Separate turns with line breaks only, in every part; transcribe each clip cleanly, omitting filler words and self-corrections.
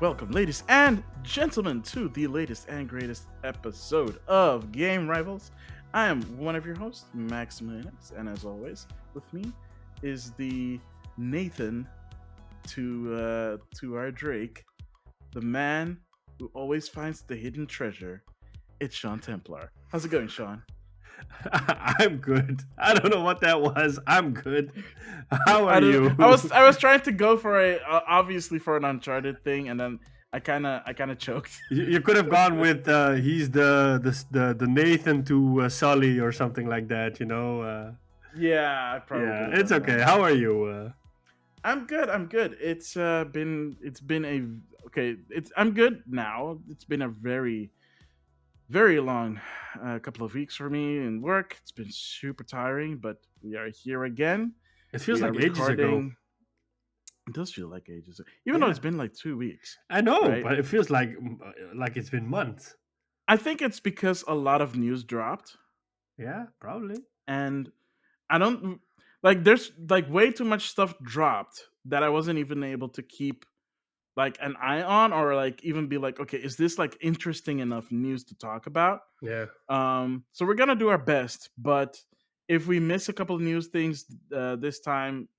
welcome, ladies and gentlemen, to the latest and greatest episode of Game Rivals. I am one of your hosts, Maxemillian, and as always, with me is the Nathan to our Drake, the man who always finds the hidden treasure. It's Sean Templar. How's it going, Sean?
I'm good. I don't know what that was. I'm good. How are you?
I was trying to go for obviously for an Uncharted thing, and then I kind of choked.
You could have gone with he's the Nathan to Sully or something like that.
Yeah, I probably could
Yeah,
have
it's
done
okay.
that.
How are you?
I'm good. I'm good. It's been a okay. I'm good now. It's been a very long couple of weeks for me in work. It's been super tiring, but we are here again.
It
We
feels
are
like ages ago.
recording. It does feel like ages, even though
Yeah,
it's been like 2 weeks,
I know,
right?
but it feels like it's been months.
I think it's because a lot of news dropped,
Yeah, probably.
and I don't like. There's like way too much stuff dropped that I wasn't even able to keep like an eye on, or like even be like, okay, is this like interesting enough news to talk about?
Yeah.
So we're gonna do our best, but if we miss a couple of news things this time,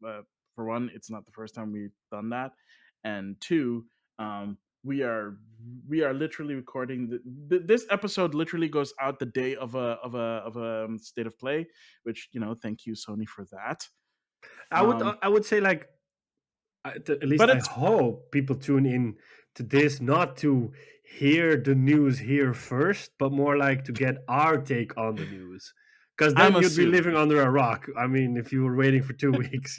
for one, it's not the first time we've done that, and two, um, we are we are literally recording this episode. Literally goes out the day of a state of play, which thank you Sony for that.
I would say like at least
But
I
it's
hope people tune in to this not to hear the news here first, but more like to get our take on the news. Because
I'm
then you'd be
assuming.
living under a rock. I mean, if you were waiting for 2 weeks.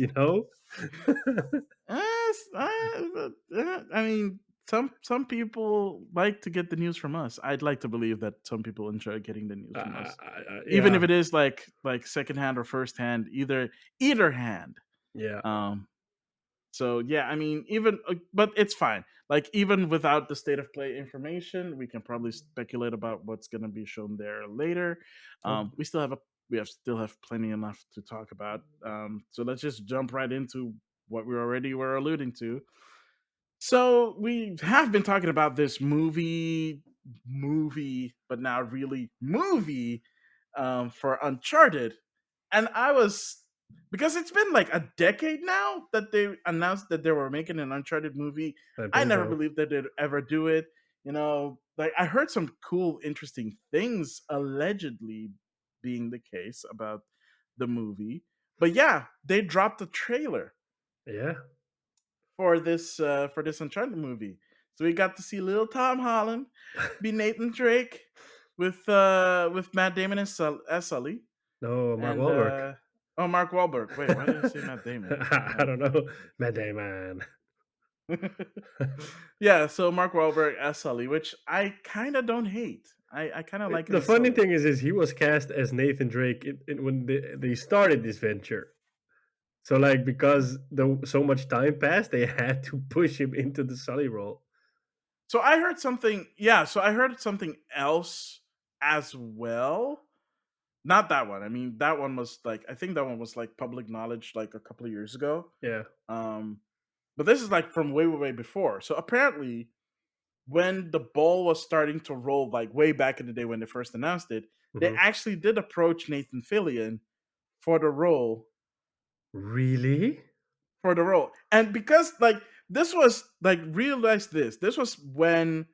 I mean, some people like to get the news from us. I'd like to believe that some people enjoy getting the news from us, even if
Yeah,
it is like secondhand or firsthand, either hand.
yeah.
Um, so yeah, I mean, even but it's fine. Like even without the state of play information, we can probably speculate about what's going to be shown there later.
Oh,
We still have still have plenty enough to talk about. So let's just jump right into what we already were alluding to. So we have been talking about this movie, but now really movie for Uncharted, and I was because it's been like a decade now that they announced that they were making an Uncharted movie.
I
I
think
never
so.
believed that they'd ever do it. Like I heard some cool, interesting things allegedly being the case about the movie, but yeah, they dropped a trailer
Yeah.
for this Uncharted movie. So we got to see little Tom Holland be Nathan Drake with Matt Damon as Sully
No, Mark
and
Wahlberg.
Mark Wahlberg. Wait, why did I say Matt Damon?
I don't know. Matt Damon.
Yeah, so Mark Wahlberg as Sully, which I kind of don't hate. I kind of like it
The
as
funny
Sully.
thing is he was cast as Nathan Drake when they started this venture. So like because so much time passed, they had to push him into the Sully role.
So I heard something. Yeah, so I heard something else as well. Not that one. I mean, that one was like I think that one was like public knowledge like a couple of years ago.
Yeah.
Um, but this is like from way before. So apparently, when the ball was starting to roll, like way back in the day when they first announced it, they
Hmm.
actually did approach Nathan Fillion for the role
Really?
and because like this was like realize this was when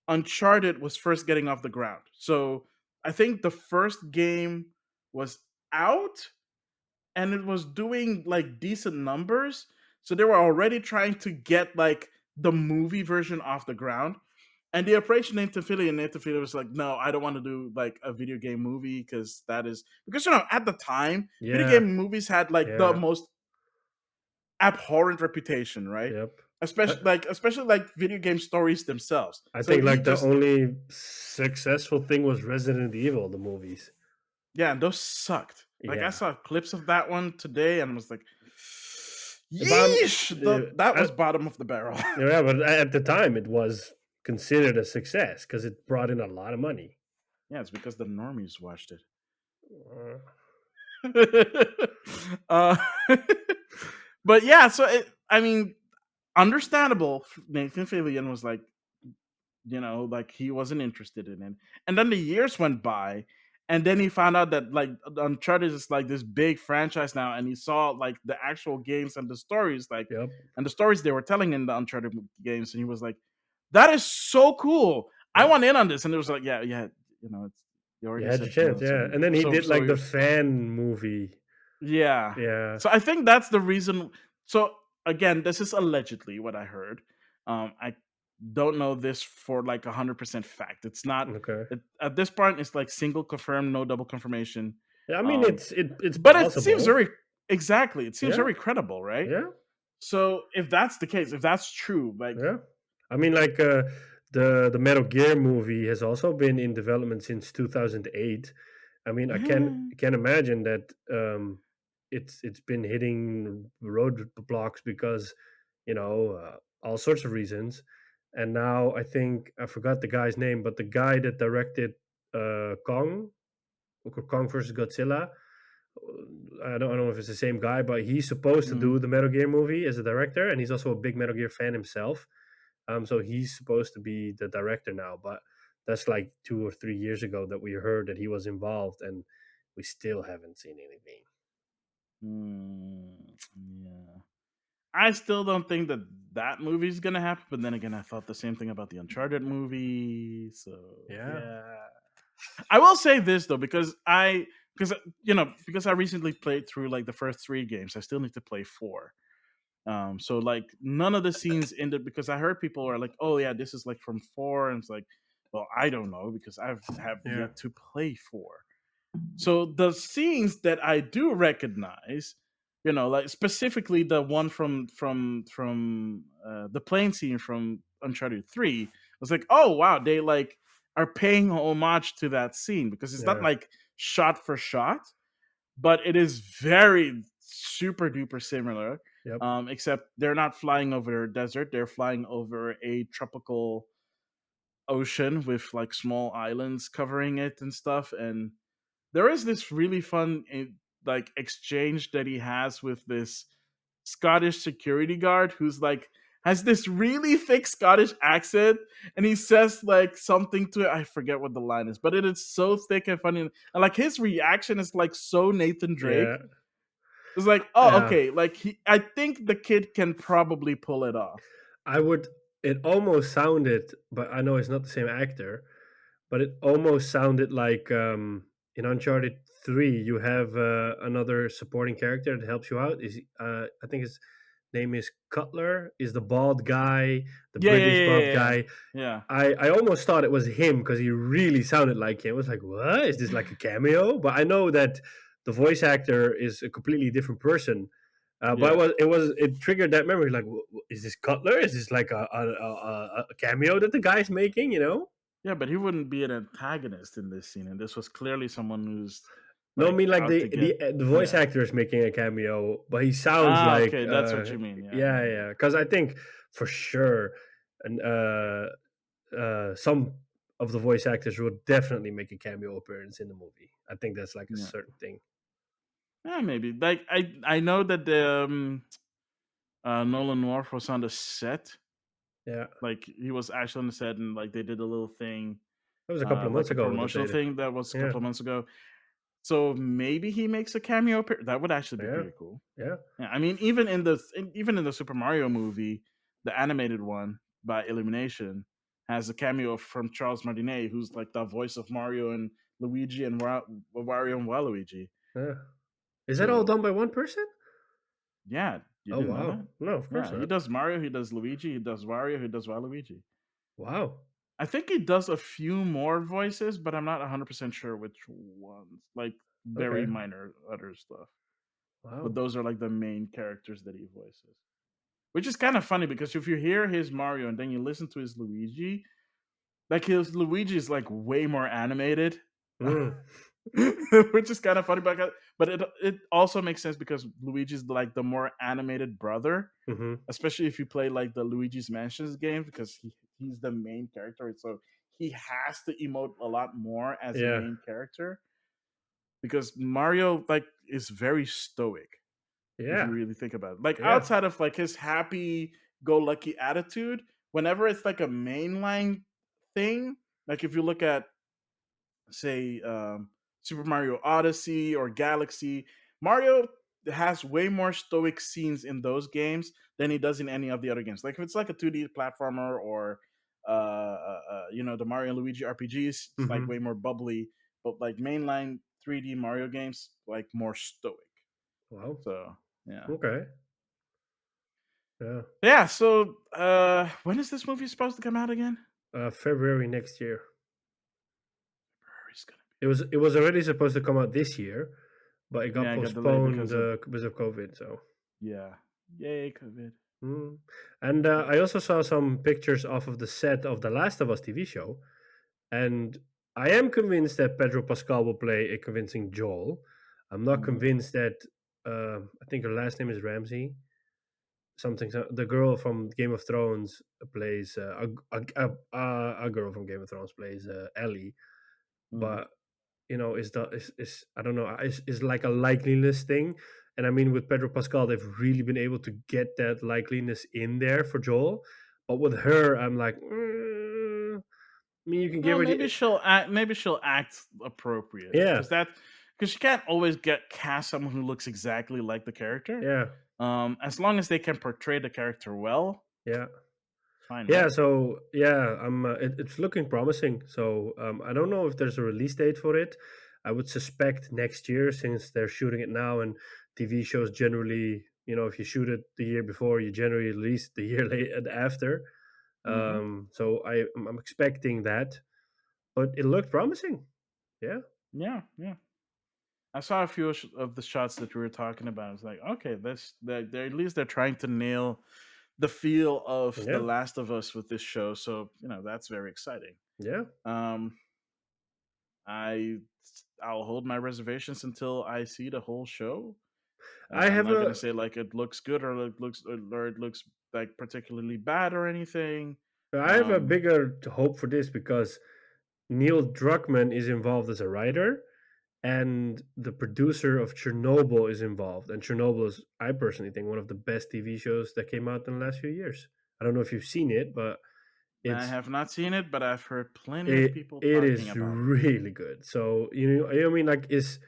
Uncharted was first getting off the ground. So I think the first game was out and it was doing like decent numbers. So they were already trying to get like the movie version off the ground. And the approach Nathan Fillion was like, no, I don't want to do like a video game movie because that is because at the time, video
Yeah.
game movies had like the
Yeah.
most abhorrent reputation, right?
Yep. I,
Especially like video game stories themselves.
I
So
think
he
like the
just
only successful thing was Resident Evil, the movies.
yeah, and those sucked. Like I
Yeah.
saw clips of that one today and I was like,
If I'm,
yeesh, that was bottom of the barrel.
yeah, but at the time it was considered a success because it brought in a lot of money.
Yeah, it's because the normies watched it.
Uh,
uh, but yeah, so I mean, understandable. Nathan Fillion was like, like he wasn't interested in it. And then the years went by, and then he found out that like Uncharted is like this big franchise now, and he saw like the actual games and the stories, like
Yep.
and the stories they were telling in the Uncharted games, and he was like, "That is so cool! I
Yep.
want in on this." And it was like, "Yeah, yeah, it's you
You
already
had your
said no,
chance, yeah. And then he did like the fan movie.
yeah.
Yeah.
So I think that's the reason. So again, this is allegedly what I heard. I don't know this for like 100% fact. It's not
Okay.
at this point. It's like single confirmed, no double confirmation.
Yeah, I mean
Um,
it's
but it seems
plausible.
very exactly. It seems
Yeah.
very credible, right?
Yeah.
So if that's the case, if that's true, like
Yeah. I mean, like the Metal Gear movie has also been in development since 2008. I mean, I
yeah,
can imagine that it's been hitting roadblocks because all sorts of reasons. And now I think I forgot the guy's name, but the guy that directed Kong versus Godzilla. I don't know if it's the same guy, but he's supposed to
mm,
do the Metal Gear movie as a director, and he's also a big Metal Gear fan himself. So he's supposed to be the director now, but that's like 2 or 3 years ago that we heard that he was involved, and we still haven't seen anything.
yeah. I still don't think that that movie's gonna happen. But then again, I thought the same thing about the Uncharted movie. So
Yeah,
yeah, I will say this though, because I recently played through like the first three games. I still need to play four. So like none of the scenes ended because I heard people are like, "Oh yeah, this is like from four," and it's like, well, I don't know because have
yeah,
yet to play four. So the scenes that I do recognize, like specifically the one from the plane scene from Uncharted 3, was like, oh wow, they like are paying homage to that scene because it's not
yeah.
like shot for shot, but it is very super duper similar.
Yep.
Except they're not flying over a desert; they're flying over a tropical ocean with like small islands covering it and stuff. And there is this really fun like exchange that he has with this Scottish security guard who's like has this really thick Scottish accent, and he says like something to it. I forget what the line is, but it is so thick and funny, and like his reaction is like so Nathan
Yeah,
Drake. It's like, oh,
yeah.
okay, like I think the kid can probably pull it off.
I would. It almost sounded, but I know it's not the same actor. But it almost sounded like in Uncharted 3, you have another supporting character that helps you out. I think his name is Cutler, is the bald guy, the
Yeah, yeah,
British
yeah,
bald
yeah,
guy.
yeah,
I almost thought it was him because he really sounded like him. I was like, what? Is this like a cameo? But I know that the voice actor is a completely different person. But
yeah.
it triggered that memory. Like, is this Cutler? Is this like a cameo that the guy's making? You know?
Yeah, but he wouldn't be an antagonist in this scene, and this was clearly someone who's
No, I
like
mean like
out to get.
the voice
Yeah.
actor is making a cameo, but he sounds
Ah,
like
okay, that's what you mean. Yeah,
yeah,
yeah,
yeah. Because I think for sure, and some of the voice actors would definitely make a cameo appearance in the movie. I think that's like a
yeah.
certain thing.
Yeah, maybe. Like I know that the Nolan North was on the set.
Yeah,
Like he was actually on the set, and like they did a little thing,
that was a couple of months
like a
ago that they
promotional
did.
thing that was a
Yeah,
couple of months ago. So maybe he makes a cameo appearance. That would actually be
yeah,
pretty cool.
yeah.
Yeah, I mean, even in the Super Mario movie, the animated one by Illumination, has a cameo from Charles Martinet, who's like the voice of Mario and Luigi and Wario and Waluigi.
Yeah. Is that all
So
done by one person?
yeah, you
Oh
didn't know
wow!
that?
No, of course
Yeah, he
not.
does Mario, he does Luigi, he does Wario, he does Waluigi.
Wow,
I think he does a few more voices, but I'm not 100% sure which ones. Like very
okay,
minor other stuff. But
wow,
those are like the main characters that he voices. Which is kind of funny because if you hear his Mario and then you listen to his Luigi, like his Luigi is like way more animated,
mm,
which is kind of funny. But it also makes sense because Luigi's like the more animated brother,
mm-hmm.
especially if you play like the Luigi's Mansions game because he's the main character, so he has to emote a lot more as a
Yeah,
main character because Mario like is very stoic if you
yeah,
really think about it. Like
yeah,
outside of like his happy go lucky attitude. Whenever it's like a mainline thing, like if you look at say Super Mario Odyssey or Galaxy, Mario has way more stoic scenes in those games than he does in any of the other games. Like if it's like a 2D platformer or the Mario and Luigi RPGs, it's like
Hmm.
way more bubbly. But like mainline 3D Mario games, like more stoic.
Wow.
So yeah,
Okay. Yeah.
yeah. So when is this movie supposed to come out again?
February next year.
February's gonna
It was already supposed to come out this year, but it
be.
got
Yeah, I got delayed
postponed
because of
because of COVID. So,
yeah, yay COVID.
mm. And I also saw some pictures off of the set of the Last of Us TV show, and I am convinced that Pedro Pascal will play a convincing Joel. I'm not
Mm-hmm.
convinced that I think her last name is Ramsey. Something. The girl from Game of Thrones plays a girl from Game of Thrones plays Ellie,
Mm-hmm.
but is I don't know, is like a likeliness thing. And I mean, with Pedro Pascal, they've really been able to get that likeliness in there for Joel. But with her, I'm like, I mean, you can give
Well,
her the
maybe she'll act. Maybe she'll act appropriate
yeah,
because she can't always get cast someone who looks exactly like the character.
yeah,
As long as they can portray the character well,
yeah.
fine,
Yeah,
right?
so yeah, it's looking promising. So I don't know if there's a release date for it. I would suspect next year since they're shooting it now, and TV shows generally, if you shoot it the year before, you generally release the year late after.
Hmm.
So I'm expecting that, but it looked promising. Yeah,
Yeah, yeah. I saw a few of the shots that we were talking about. I was like, okay, this they're at least they're trying to nail the feel of The
yeah,
Last of Us with this show. So that's very exciting.
yeah.
Um, I I'll hold my reservations until I see the whole show.
I
I'm
have
not gonna
a
say like it looks good or it looks like particularly bad or anything.
I have a
Um,
bigger hope for this because Neil Druckmann is involved as a writer, and the producer of Chernobyl is involved. And Chernobyl is, I personally think, one of the best TV shows that came out in the last few years. I don't know if you've seen it, but
I
it's
have not seen it, but I've heard plenty of
it
people
it
talking
is
about it.
really good. So I mean, like, is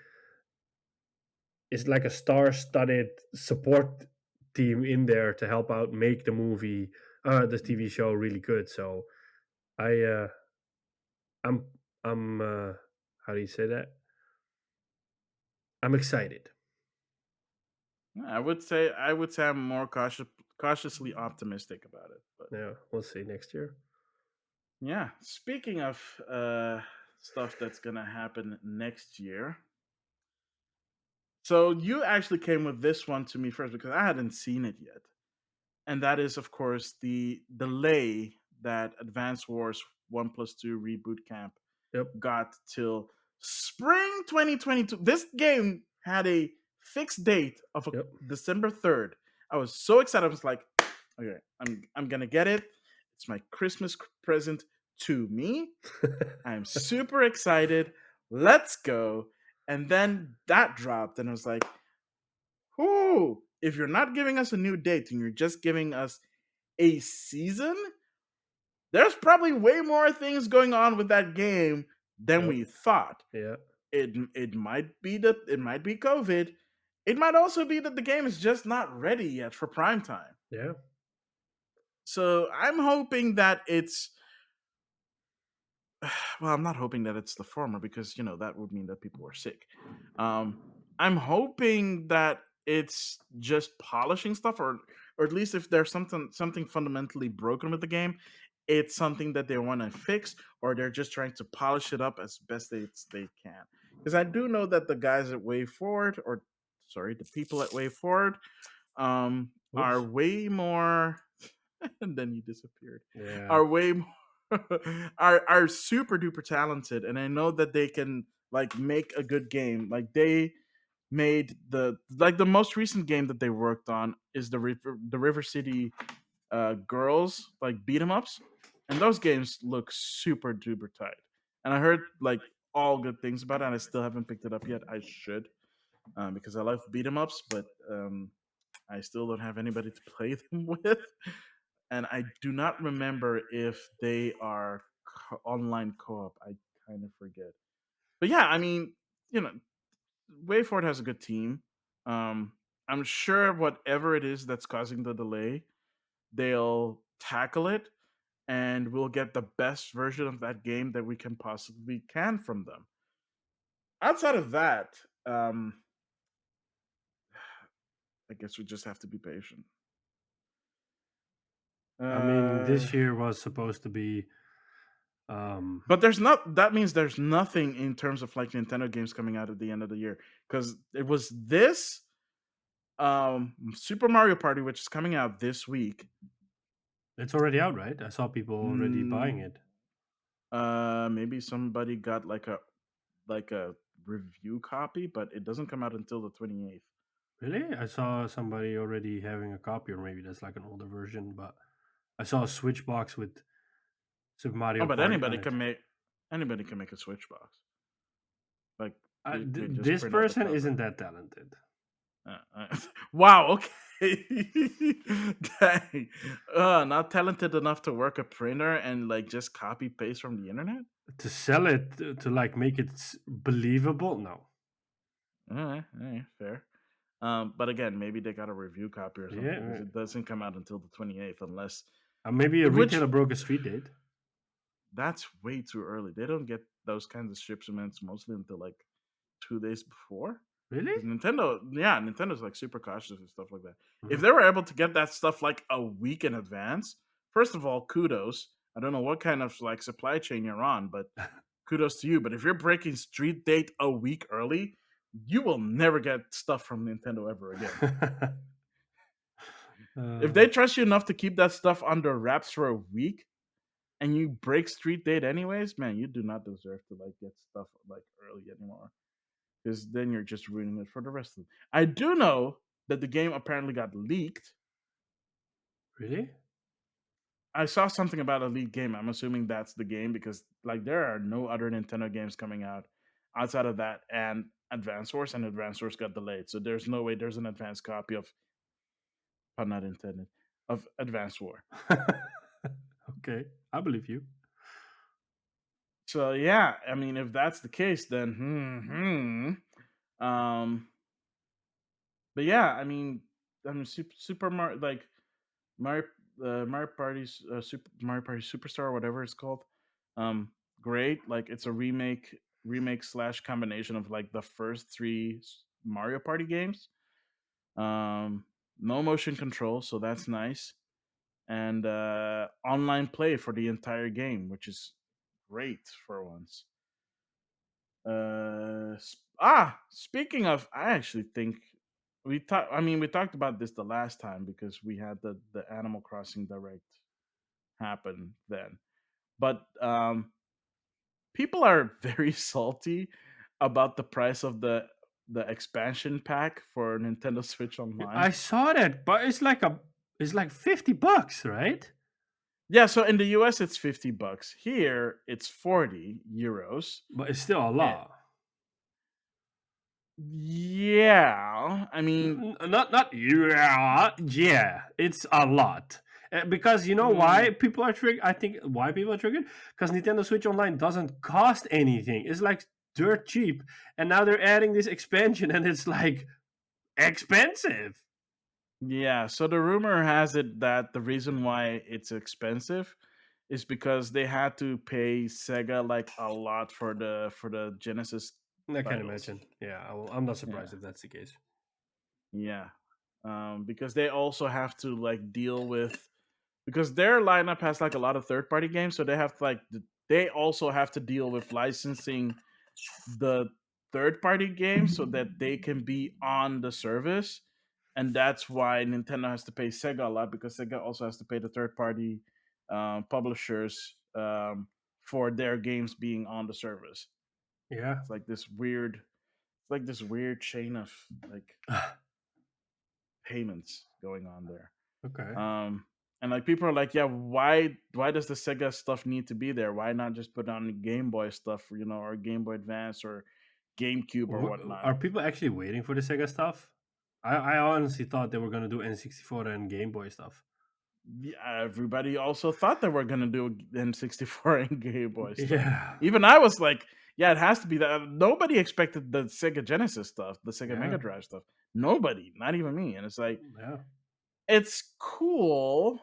like a star-studded support team in there to help out make the movie, the TV show really good. So I I'm how do you say that? I'm excited.
Yeah, I would say I'm more cautiously optimistic about it. But
Yeah, we'll see next year.
yeah, speaking of stuff that's gonna happen next year, so you actually came with this one to me first because I hadn't seen it yet, and that is of course the delay that Advance Wars 1+2 Reboot Camp
Yep,
got till spring 2022. This game had a fixed date of
yep.
December 3rd. I was so excited. I was like, okay, I'm gonna get it. It's my Christmas present to me. I'm super excited. Let's go. And then that dropped, and I was like, whoo, if you're not giving us a new date and you're just giving us a season, there's probably way more things going on with that game than
Yep.
we thought.
Yeah.
It might be that it might be COVID. It might also be that the game is just not ready yet for prime time.
Yeah.
So I'm hoping that it's well, I'm not hoping that it's the former because that would mean that people were sick. Um, I'm hoping that it's just polishing stuff, or at least if there's something fundamentally broken with the game, it's something that they want to fix, or they're just trying to polish it up as best they can. Because I do know that the guys at Way Forward, or sorry, the people at Way Forward, are
Whoops.
way more and then he disappeared.
Yeah.
Are way more are super duper talented, and I know that they can like make a good game. Like they made the most recent game that they worked on is the River City girls like beat 'em ups, and those games look super duper tight. And I heard like all good things about it, and I still haven't picked it up yet. I should because I love beat 'em ups, but I still don't have anybody to play them with. and I do not remember if they are online co-op. I kind of forget. But yeah, I mean, you know, WayForward has a good team. Um, I'm sure whatever it is that's causing the delay, they'll tackle it, and we'll get the best version of that game that we can possibly can from them. Outside of that, I guess we just have to be patient.
I mean,
Uh,
this year was supposed to be.
but there's not. That means there's nothing in terms of like Nintendo games coming out at the end of the year because it was this Super Mario Party, which is coming out this week.
It's already out, right? I saw people already buying
Mm,
it.
maybe somebody got like a review copy, but it doesn't come out until the 28th.
Really? I saw somebody already having a copy, or maybe that's like an older version. But I saw a Switch box with Super
Oh,
Mario
but
Party on it.
anybody can make a Switch box. Like you can just
This
print out the
person
cover.
isn't that talented.
Wow. Okay. Dang. Not talented enough to work a printer and like just copy paste from the internet.
To sell it, to like make it believable, no.
All right, fair. But again, maybe they got a review copy or something because
Yeah,
it doesn't come out until the 28th, unless
maybe a
which
retailer broke a street date.
that's way too early. They don't get those kinds of shipments mostly until like 2 days before.
Really?
Because Nintendo, yeah, Nintendo's like super cautious and stuff like that. If
Mhm.
they were able to get that stuff like a week in advance, first of all, kudos. I don't know what kind of like supply chain you're on, but kudos to you. But if you're breaking street date a week early, you will never get stuff from Nintendo ever again. If
uh,
they trust you enough to keep that stuff under wraps for a week and you break street date anyways, man, you do not deserve to like get stuff like early anymore. Because then you're just ruining it for the rest of them. I do know that the game apparently got leaked.
really?
I saw something about a leaked game. I'm assuming that's the game because like there are no other Nintendo games coming out outside of that and Advance Wars, and Advance Wars got delayed. So there's no way there's an advanced copy of, pun not intended, of Advance War.
Okay, I believe you.
So yeah, I mean, if that's the case, then but yeah, I mean, Super Mario, like Mario, Super Mario Party Superstar, or whatever it's called. Um, Great. Like it's a remake slash combination of like the first three Mario Party games. No motion control, so that's nice, and online play for the entire game, which is great for once. Speaking of, I actually think we talked. I mean, we talked about this the last time because we had the Animal Crossing Direct happen then. But people are very salty about the price of the expansion pack for Nintendo Switch
I
Online.
saw that, but it's like $50, right?
Yeah, so in the US it's $50. Here it's 40 euros.
But it's still a lot.
Yeah, I mean,
Not yeah, it's a lot. Because you know why
mm,
people are triggered? I think why people are triggered because Nintendo Switch Online doesn't cost anything. It's like dirt cheap, and now they're adding this expansion, and it's like expensive.
yeah, so the rumor has it that the reason why it's expensive is because they had to pay Sega like a lot for the Genesis
I can
titles.
imagine. Yeah, I'm not
Yeah,
surprised if that's the case.
yeah, because they also have to like deal with because their lineup has like a lot of third party games, so they have to like they also have to deal with licensing the third party games so that they can be on the service. And that's why Nintendo has to pay Sega a lot because Sega also has to pay the third party publishers for their games being on the service.
Yeah.
It's like this weird chain of like payments going on there.
Okay.
Um, and like people are like, yeah, why does the Sega stuff need to be there? Why not just put on the Game Boy stuff, or Game Boy Advance or GameCube or whatnot?
Are people actually waiting for the Sega stuff? I honestly thought they were gonna do N64 and Game Boy stuff.
Yeah, everybody also thought they were gonna do N64 and Game Boy stuff.
Yeah.
Even I was like, "Yeah, it has to be that." Nobody expected the Sega Genesis stuff, the Sega
Yeah.
Mega Drive stuff. Nobody, not even me. And it's like,
Yeah.
it's cool.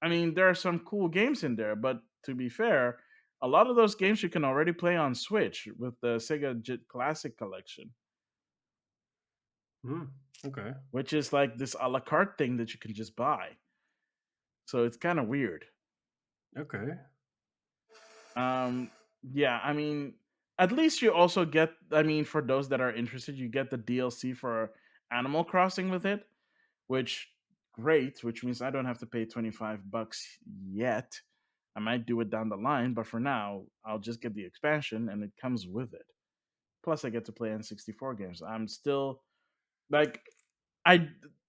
I mean, there are some cool games in there, but to be fair, a lot of those games you can already play on Switch with the Classic Collection,
Mm, okay.
which is like this a la carte thing that you can just buy. So it's kind of weird.
Okay.
Um, yeah, I mean, at least you also get. I mean, for those that are interested, you get the DLC for Animal Crossing with it, which great, which means I don't have to pay $25 yet. I might do it down the line, but for now, I'll just get the expansion and it comes with it. Plus, I get to play N64 games. I'm still like, I.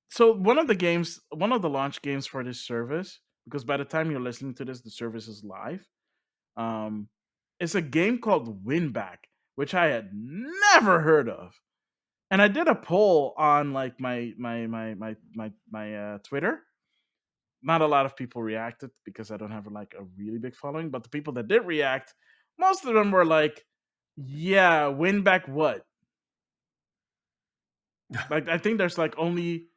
So, one of the launch games for this service, because by the time you're listening to this, the service is live. Um, it's a game called Winback, which I had never heard of. And I did a poll on like my Twitter. Not a lot of people reacted because I don't have like a really big following, but the people that did react, most of them were like, "Yeah, win back what?" Like I think there's like only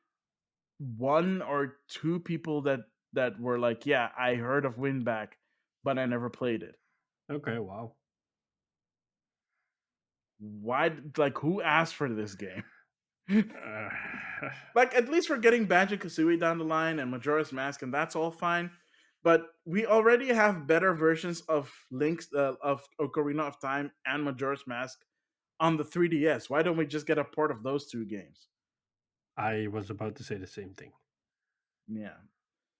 one or two people that were like, "Yeah, I heard of win back, but I never played it."
Okay. Wow.
Why? Like, who asked for this game?
Uh,
Like, at least we're getting Banjo Kazooie down the line and Majora's Mask, and that's all fine. But we already have better versions of of Ocarina of Time and Majora's Mask on the 3DS. Why don't we just get a port of those two games?
I was about to say the same thing.
Yeah.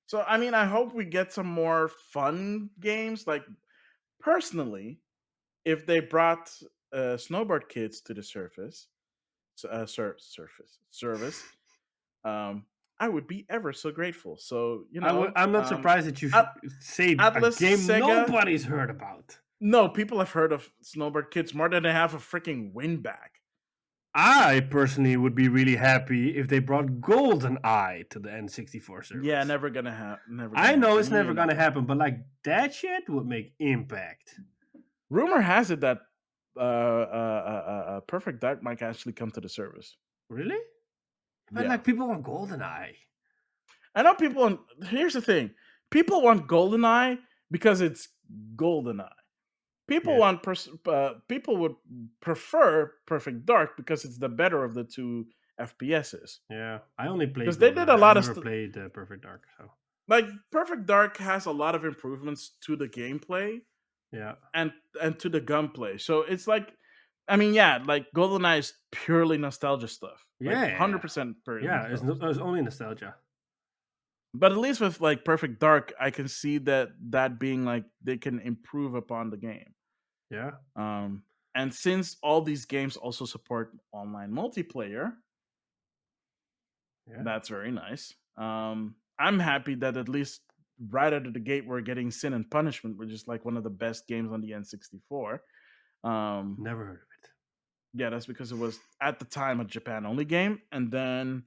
So I mean, I hope we get some more fun games. Like personally, if they brought Snowboard Kids to the service, um, I would be ever so grateful. So
I'm not surprised that you
At-
say a
Atlas,
game
Sega.
nobody's heard about.
No, people have heard of Snowboard Kids more than they have a freaking Winback.
I personally would be really happy if they brought Golden Eye to the N64
Yeah,
service.
never gonna happen. Never
I
gonna
know
happen.
it's never
You
gonna
know.
happen, but like that shit would make impact.
Rumor has it that Perfect Dark might actually come to the service.
Really? But
Yeah,
like people want Golden Eye.
I know people. Here's the thing: people want GoldenEye because it's GoldenEye.
Yeah,
People would prefer Perfect Dark because it's the better of the two FPSs.
yeah. I only played
Because they
Golden
did a
Eye. I
lot of
never played Perfect Dark, so
like Perfect Dark has a lot of improvements to the gameplay
yeah,
and to the gunplay. So it's like, I mean, yeah, like GoldenEye is purely nostalgia stuff, like
yeah,
100% pure
yeah.
nostalgia stuff.
It's only nostalgia.
But at least with like Perfect Dark, I can see that being like they can improve upon the game.
Yeah,
Um, and since all these games also support online multiplayer,
yeah.
that's very nice. I'm happy that at least right out of the gate we're getting Sin and Punishment, which is like one of the best games on the N64. Um,
Never heard of it.
yeah, that's because it was at the time a Japan only game, and then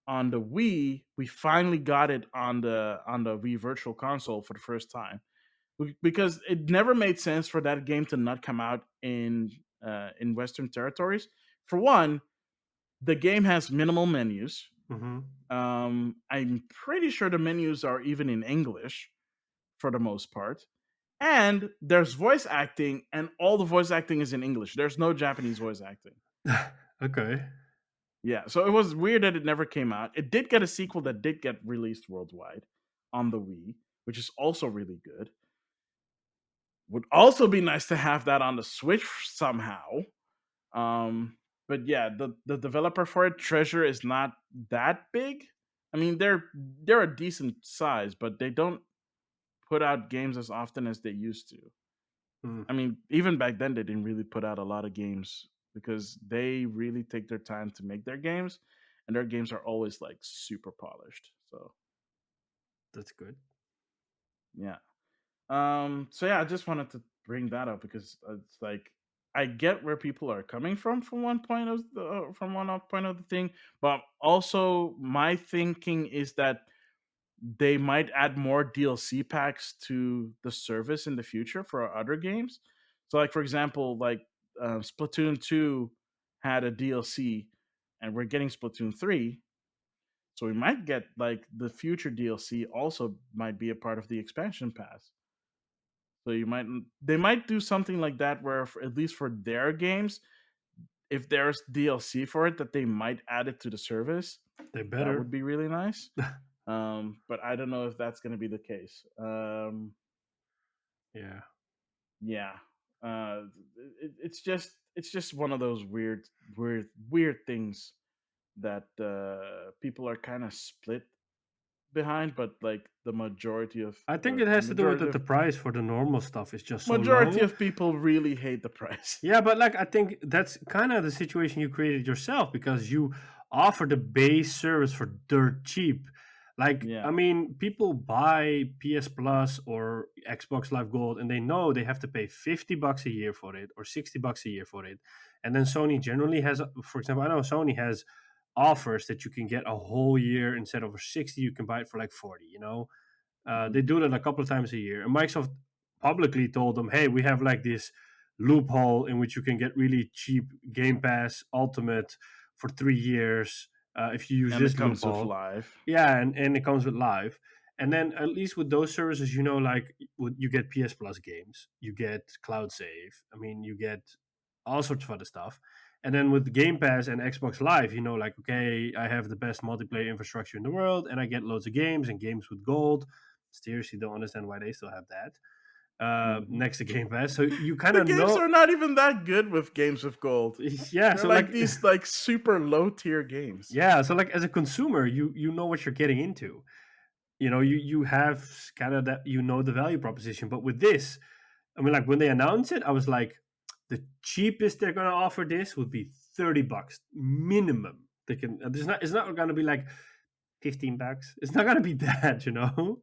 on the Wii, we finally got it on the Wii Virtual Console for the first time. Because it never made sense for that game to not come out in Western territories. For one, the game has minimal menus.
Mm-hmm.
I'm pretty sure the menus are even in English for the most part. And there's voice acting, and all the voice acting is in English. There's no Japanese voice acting.
Okay.
Yeah, so it was weird that it never came out. It did get a sequel that did get released worldwide on the Wii, which is also really good. Would also be nice to have that on the Switch somehow. But yeah, the developer for it, Treasure, is not that big. I mean, they're a decent size, but they don't put out games as often as they used to.
Mm,
I mean, even back then they didn't really put out a lot of games because they really take their time to make their games, and their games are always like super polished. So
that's good.
yeah. So yeah, I just wanted to bring that up because it's like I get where people are coming from one point of the from one point of the thing, but also my thinking is that they might add more DLC packs to the service in the future for our other games. So, like for example, like Splatoon 2 had a DLC, and we're getting Splatoon 3, so we might get like the future DLC also might be a part of the expansion pass. So you might they might do something like that where at least for their games, if there's DLC for it, that they might add it to the service.
They
That would
better.
be really nice. But I don't know if that's going to be the case.
Yeah.
Yeah, uh, it's just one of those weird things that people are kind of split behind, but like the majority of
I think
or
it has to do with
majority
that
of
the price for the normal stuff is just so
majority
low.
of people really hate the price.
Yeah, but like I think that's kind of the situation you created yourself because you offer the base service for dirt cheap. Like
Yeah.
I mean, people buy PS Plus or Xbox Live Gold and they know they have to pay $50 a year for it or $60 a year for it. And then Sony generally has, for example, I know Sony has offers that you can get a whole year instead of 60, you can buy it for like 40, you know?
Mhm.
They do that a couple of times a year. And Microsoft publicly told them, "Hey, we have like this loophole in which you can get really cheap Game Pass Ultimate for 3 years if you use
And it
this
comes with
loophole."
live.
Yeah, and it comes with live. And then at least with those services, you know, like you get PS Plus games, you get cloud save. I mean, you get all sorts of other stuff. And then with Game Pass and Xbox Live, you know, like okay, I have the best multiplayer infrastructure in the world, and I get loads of games and games with gold. Seriously, don't understand why they still have that
Mhm.
next to Game Pass. So you kind
The
of
games
know,
are not even that good with games with gold.
yeah.
They're
So
like
like,
these like super low tier games.
yeah. So like, as a consumer, you know what you're getting into. You know, you have kind of that, you know, the value proposition. But with this, I mean, like when they announced it, I was like, the cheapest they're gonna offer this would be $30 minimum. They can. It's not gonna be like $15. It's not gonna be that. You know.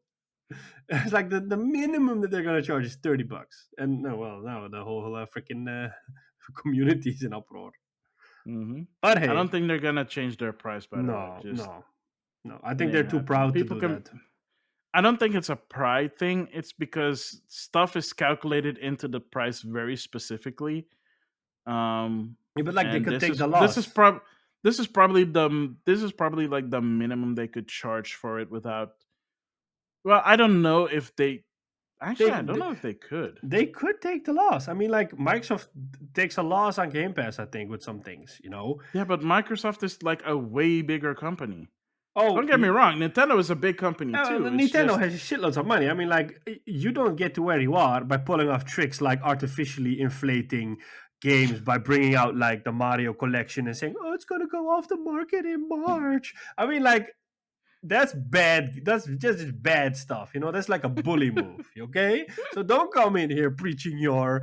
It's like the minimum that they're gonna charge is $30, and no, well, now the whole freaking community is in uproar.
Hmm.
But
I don't
hey,
think they're gonna change their price. By the way,
no,
just
no, no. I think they're too
yeah,
proud to
people
do
can.
that.
I don't think it's a pride thing. It's because stuff is calculated into the price very specifically. Um,
Yeah, but like they
and
could
this
take
is
the
this is
loss.
prob this is probably like the minimum they could charge for it without. Well, I don't know if they actually.
They,
I don't
they
know if they could.
they could take the loss. I mean, like Microsoft takes a loss on Game Pass, I think, with some things. You know.
Yeah, but Microsoft is like a way bigger company.
Oh,
Don't get me wrong, Nintendo is a big company too. It's
Nintendo
just
has shitloads of money. I mean, like you don't get to where you are by pulling off tricks like artificially inflating games by bringing out like the Mario collection and saying, "Oh, it's gonna go off the market in March." I mean, like that's bad. That's just bad stuff. You know, that's like a bully move. Okay, so don't come in here preaching your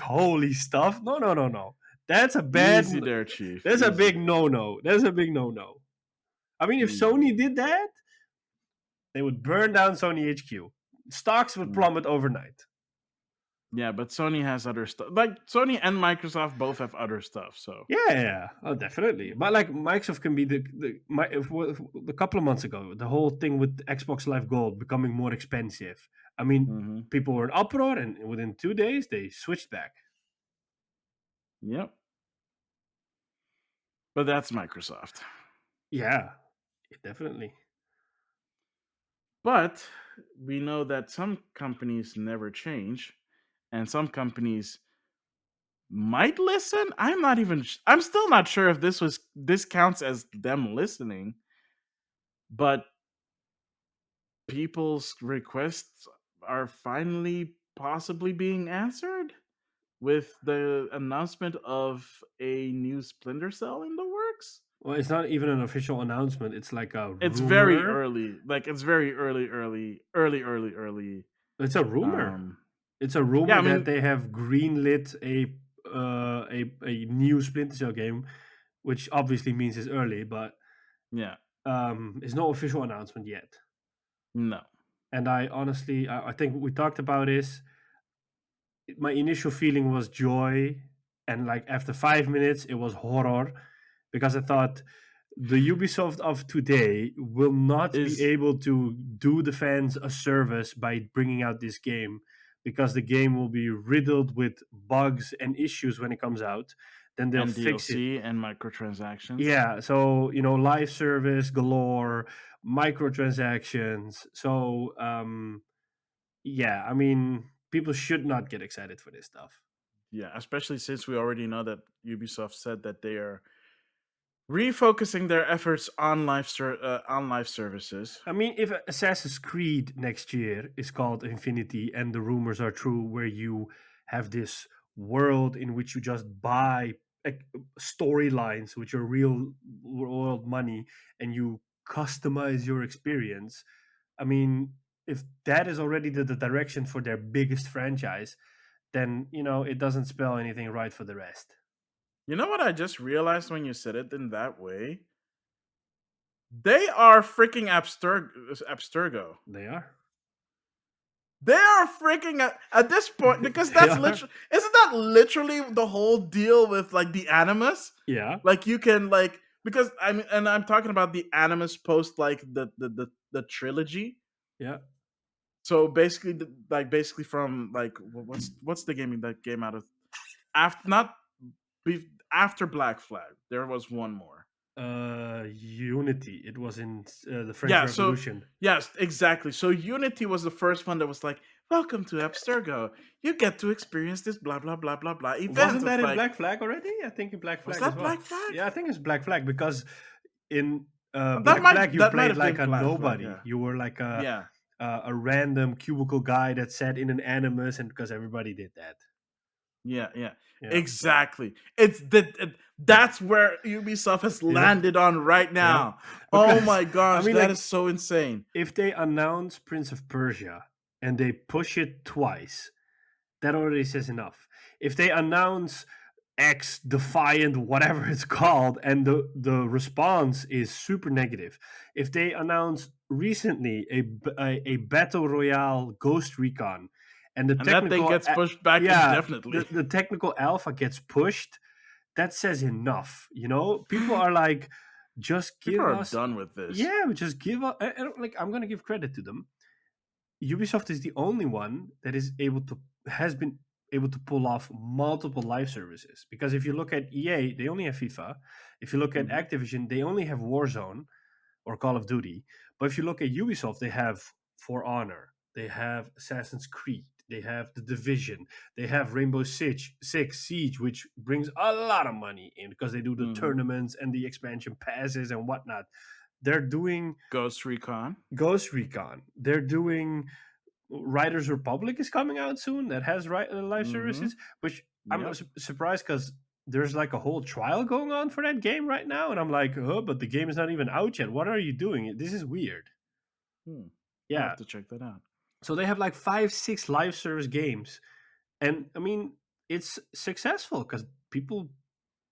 holy stuff. No, no, no, no. That's a bad.
easy there, Chief.
That's a
Easy
big
there.
no no. That's a big no no. I mean, if
Easy
Sony
there.
did that, they would burn down Sony HQ. Stocks would
Mm.
plummet overnight.
Yeah, but Sony has other stuff. Like Sony and Microsoft both have other stuff. So
Yeah, yeah, yeah. Oh, definitely. But like Microsoft can be the couple of months ago, the whole thing with Xbox Live Gold becoming more expensive. I mean,
hmm,
people were in uproar, and within 2 days they switched back.
yep. But that's Microsoft.
Yeah, definitely.
But we know that some companies never change, and some companies might listen. I'm not even. I'm still not sure if this counts as them listening. But people's requests are finally possibly being answered with the announcement of a new Splinter Cell in the works.
Well, it's not even an official announcement. It's like a
It's very
rumor.
early. Like it's very early.
It's a rumor.
Um
It's a
yeah,
rumor
I
that
mean,
they have greenlit a new Splinter Cell game, which obviously means it's early, but
yeah.
it's no official announcement yet.
No.
And I honestly, I think we talked about this. My initial feeling was joy, and like after 5 minutes, it was horror because I thought the Ubisoft of today will not be
is
able to do the fans a service by bringing out this game, because the game will be riddled with bugs and issues when it comes out. Then they'll
and
fix it.
DLC and microtransactions.
Yeah, so live service galore, microtransactions. So yeah, I mean, people should not get excited for this stuff.
Yeah, especially since we already know that Ubisoft said that they are refocusing their efforts on on live services.
I mean, if Assassin's Creed next year is called Infinity and the rumors are true, where you have this world in which you just buy like, storylines with your real world money and you customize your experience, I mean, if that is already the direction for their biggest franchise, then, it doesn't spell anything right for the rest.
You know what I just realized when you said it in that way? They are freaking Abstergo.
They are.
They are freaking at this point because
They
that's
are.
literally isn't that literally the whole deal with like the Animus?
Yeah.
Like you can like because I'm talking about the Animus post like the trilogy.
Yeah.
So basically, basically from like what's the game that came out of after not after Black Flag? There was one more.
Unity. It was in the French
Yeah. So
Revolution.
yes, exactly. So Unity was the first one that was like, "Welcome to Abstergo. You get to experience this blah blah blah blah blah event."
Wasn't
It's
that in
like,
Black Flag already? I think in Black
was
Flag as
that
well.
Black Flag?
Yeah, I think it's Black Flag, because in
That
Black Flag you
might
played
have
like
been
a
Black Flag.
nobody.
Yeah.
You were like
Yeah.
a random cubicle guy that sat in an animus, and because everybody did that.
Yeah, yeah,
Yeah.
exactly. That's where Ubisoft has
Yeah.
landed on right
Yeah.
now. Oh
Because
my
I
gosh,
mean,
that
like,
is so insane.
if they announce Prince of Persia and they push it twice, that already says enough. If they announce X Defiant, whatever it's called, and the response is super negative. If they announce recently a battle royale Ghost Recon, and the
And that thing gets pushed back
yeah,
indefinitely.
the technical alpha gets pushed, that says enough. People are like, just
People
give
are
us,
done with this.
yeah, just give us. Like, I'm gonna give credit to them. Ubisoft is the only one that has been able to pull off multiple live services. Because if you look at EA, they only have FIFA. If you look at
Mhm.
Activision, they only have Warzone or Call of Duty. But if you look at Ubisoft, they have For Honor, they have Assassin's Creed, they have The Division, they have Rainbow Six Siege, which brings a lot of money in because they do the
Mhm.
tournaments and the expansion passes and whatnot. They're doing
Ghost Recon.
Ghost Recon. They're doing Riders Republic is coming out soon that has live services,
Mhm.
which I'm
Yep.
surprised because there's like a whole trial going on for that game right now, and I'm like, oh, but the game is not even out yet. What are you doing? This is weird.
Hmm. I
Yeah,
have to check that out.
so they have like 5, 6 live service games, and I mean, it's successful because people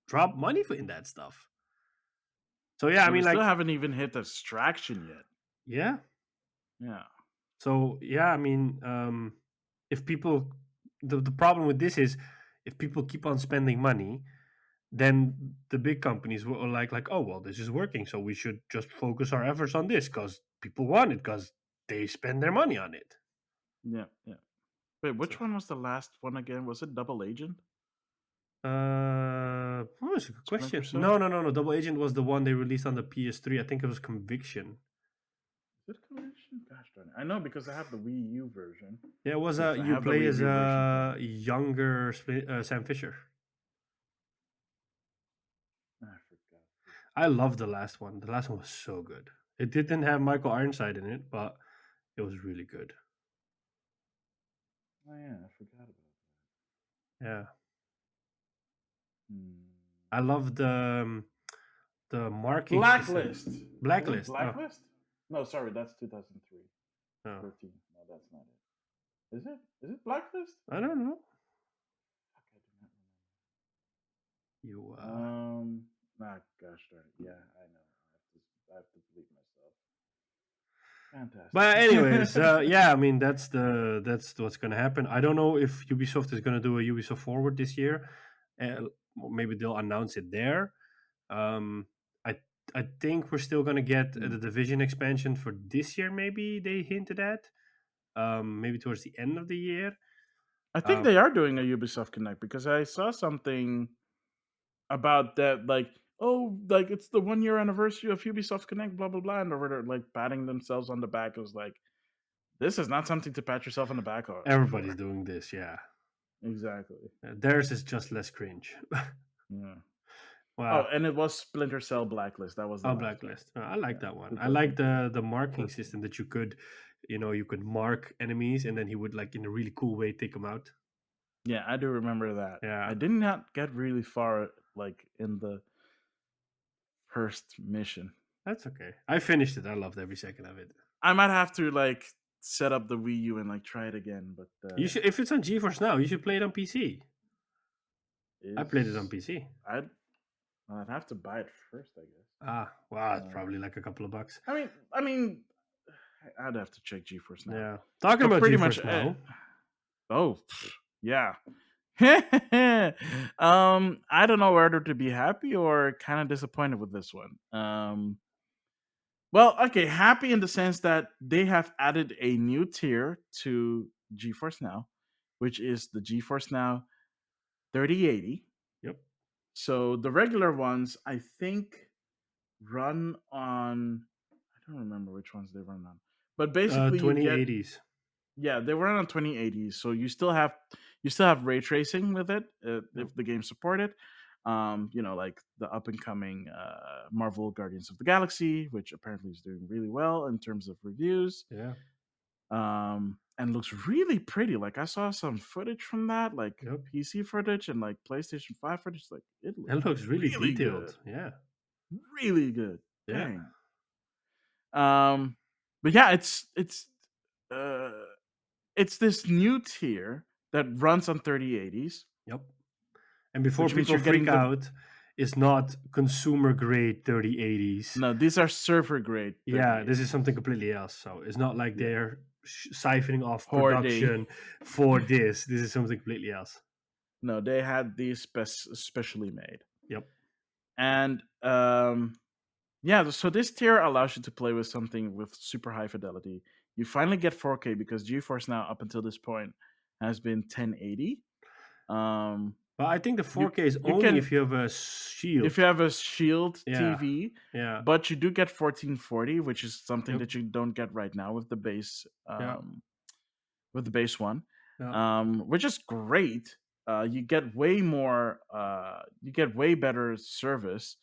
drop money in that stuff. So yeah, I
And we
mean,
still
like,
haven't even hit abstraction yet.
yeah.
Yeah.
So yeah, I mean, if people, the problem with this is, if people keep on spending money, then the big companies will like, oh well, this is working, so we should just focus our efforts on this because people want it because they spend their money on it.
Yeah. Yeah. Wait,
So,
which one was the last one again? Was it Double Agent?
that's a good
Splinter
question.
Cell?
No. Double Agent was the one they released on the PS3. I think it was Conviction.
Is it Collection? Gosh darn it. I know because I have the Wii U version.
Yeah, it was.
Yes, I
You
have the
play
Wii
as
U version here.
a younger Sam Fisher.
I forgot.
I love the last one. The last one was so good. It didn't have Michael Ironside in it, but it was really good.
Oh yeah, I forgot about
Yeah,
that. Hmm.
I love the markings they said.
Blacklist. Is it
Blacklist. Oh,
Blacklist? No, sorry, that's 2003.
oh,
13. No, that's not it. Is it? Is it Blacklist?
I don't know.
Fuck, I do not
You
remember. Nah, gosh darn it. Yeah, I know. I have to believe myself.
But anyways,
Fantastic.
yeah, I mean, that's what's gonna happen. I don't know if Ubisoft is gonna do a Ubisoft Forward this year. Maybe they'll announce it there. Um, I I think we're still gonna get
Hmm.
the Division expansion for this year. Maybe they hinted at, maybe towards the end of the year.
I think
Um,
they are doing a Ubisoft Connect because I saw something about that, like, oh, like it's the 1 year anniversary of Ubisoft Connect, blah blah blah, and they're like patting themselves on the back. It was like, this is not something to pat yourself on the back for.
Everybody's doing this, yeah.
Exactly.
Theirs is just less cringe.
Yeah. Oh,
Wow.
and it was Splinter Cell Blacklist. That was the
Oh,
last one.
Blacklist. I like
Yeah,
that one.
the
I like
Brooklyn one.
the marking
Brooklyn.
system that you could, you could mark enemies and then he would like in a really cool way take them out.
Yeah, I do remember that.
Yeah,
I did not get really far, like in the first mission.
that's okay. I finished it. I loved every second of it.
I might have to like set up the Wii U and like try it again, but
You should, if it's on GeForce now, you should play it on PC. I played it on
is
PC.
I'd have to buy it first, I guess.
Ah, wow, it's
Uh,
probably like a couple of bucks.
I mean, I'd have to check GeForce now,
Yeah. Talking
but
about
pretty much.
GeForce now,
Oh, yeah. I don't know whether to be happy or kind of disappointed with this one. Well, okay, happy in the sense that they have added a new tier to GeForce Now, which is the GeForce Now 3080.
yep.
So the regular ones, I think, run on. I don't remember which ones they run on, but basically you get,
2080s.
yeah, they run on 2080s. So you still have ray tracing with it
Yep.
if the game support it. Like the up and coming Marvel Guardians of the Galaxy, which apparently is doing really well in terms of reviews.
Yeah.
And looks really pretty. Like I saw some footage from that, like
Yep.
PC footage and like PlayStation 5 footage. Like it looks
It looks really
really good,
detailed. Yeah.
really good.
Yeah.
Dang. Um, but yeah, uh, it's this new tier that runs on 3080s,
Yep. And before
which means
people
you're
freak
getting the
out, it's not consumer grade 3080s.
no. These are server grade
Yeah, this is
3080s.
something completely else. So it's not like
Yeah,
they're siphoning off
hoarding.
production for this. This is something completely else.
No, they had these specially made,
Yep.
and yeah. So this tier allows you to play with something with super high fidelity. You finally get 4K because GeForce Now up until this point has been 1080. Um,
But I think the
you
4K is
you
only
can
if you have a
if
shield.
you have a Shield
Yeah.
TV,
Yeah.
but you do get 1440, which is something
Yep.
that you don't get right now with
Yeah.
the base one,
Yeah.
which is great. You get way better service,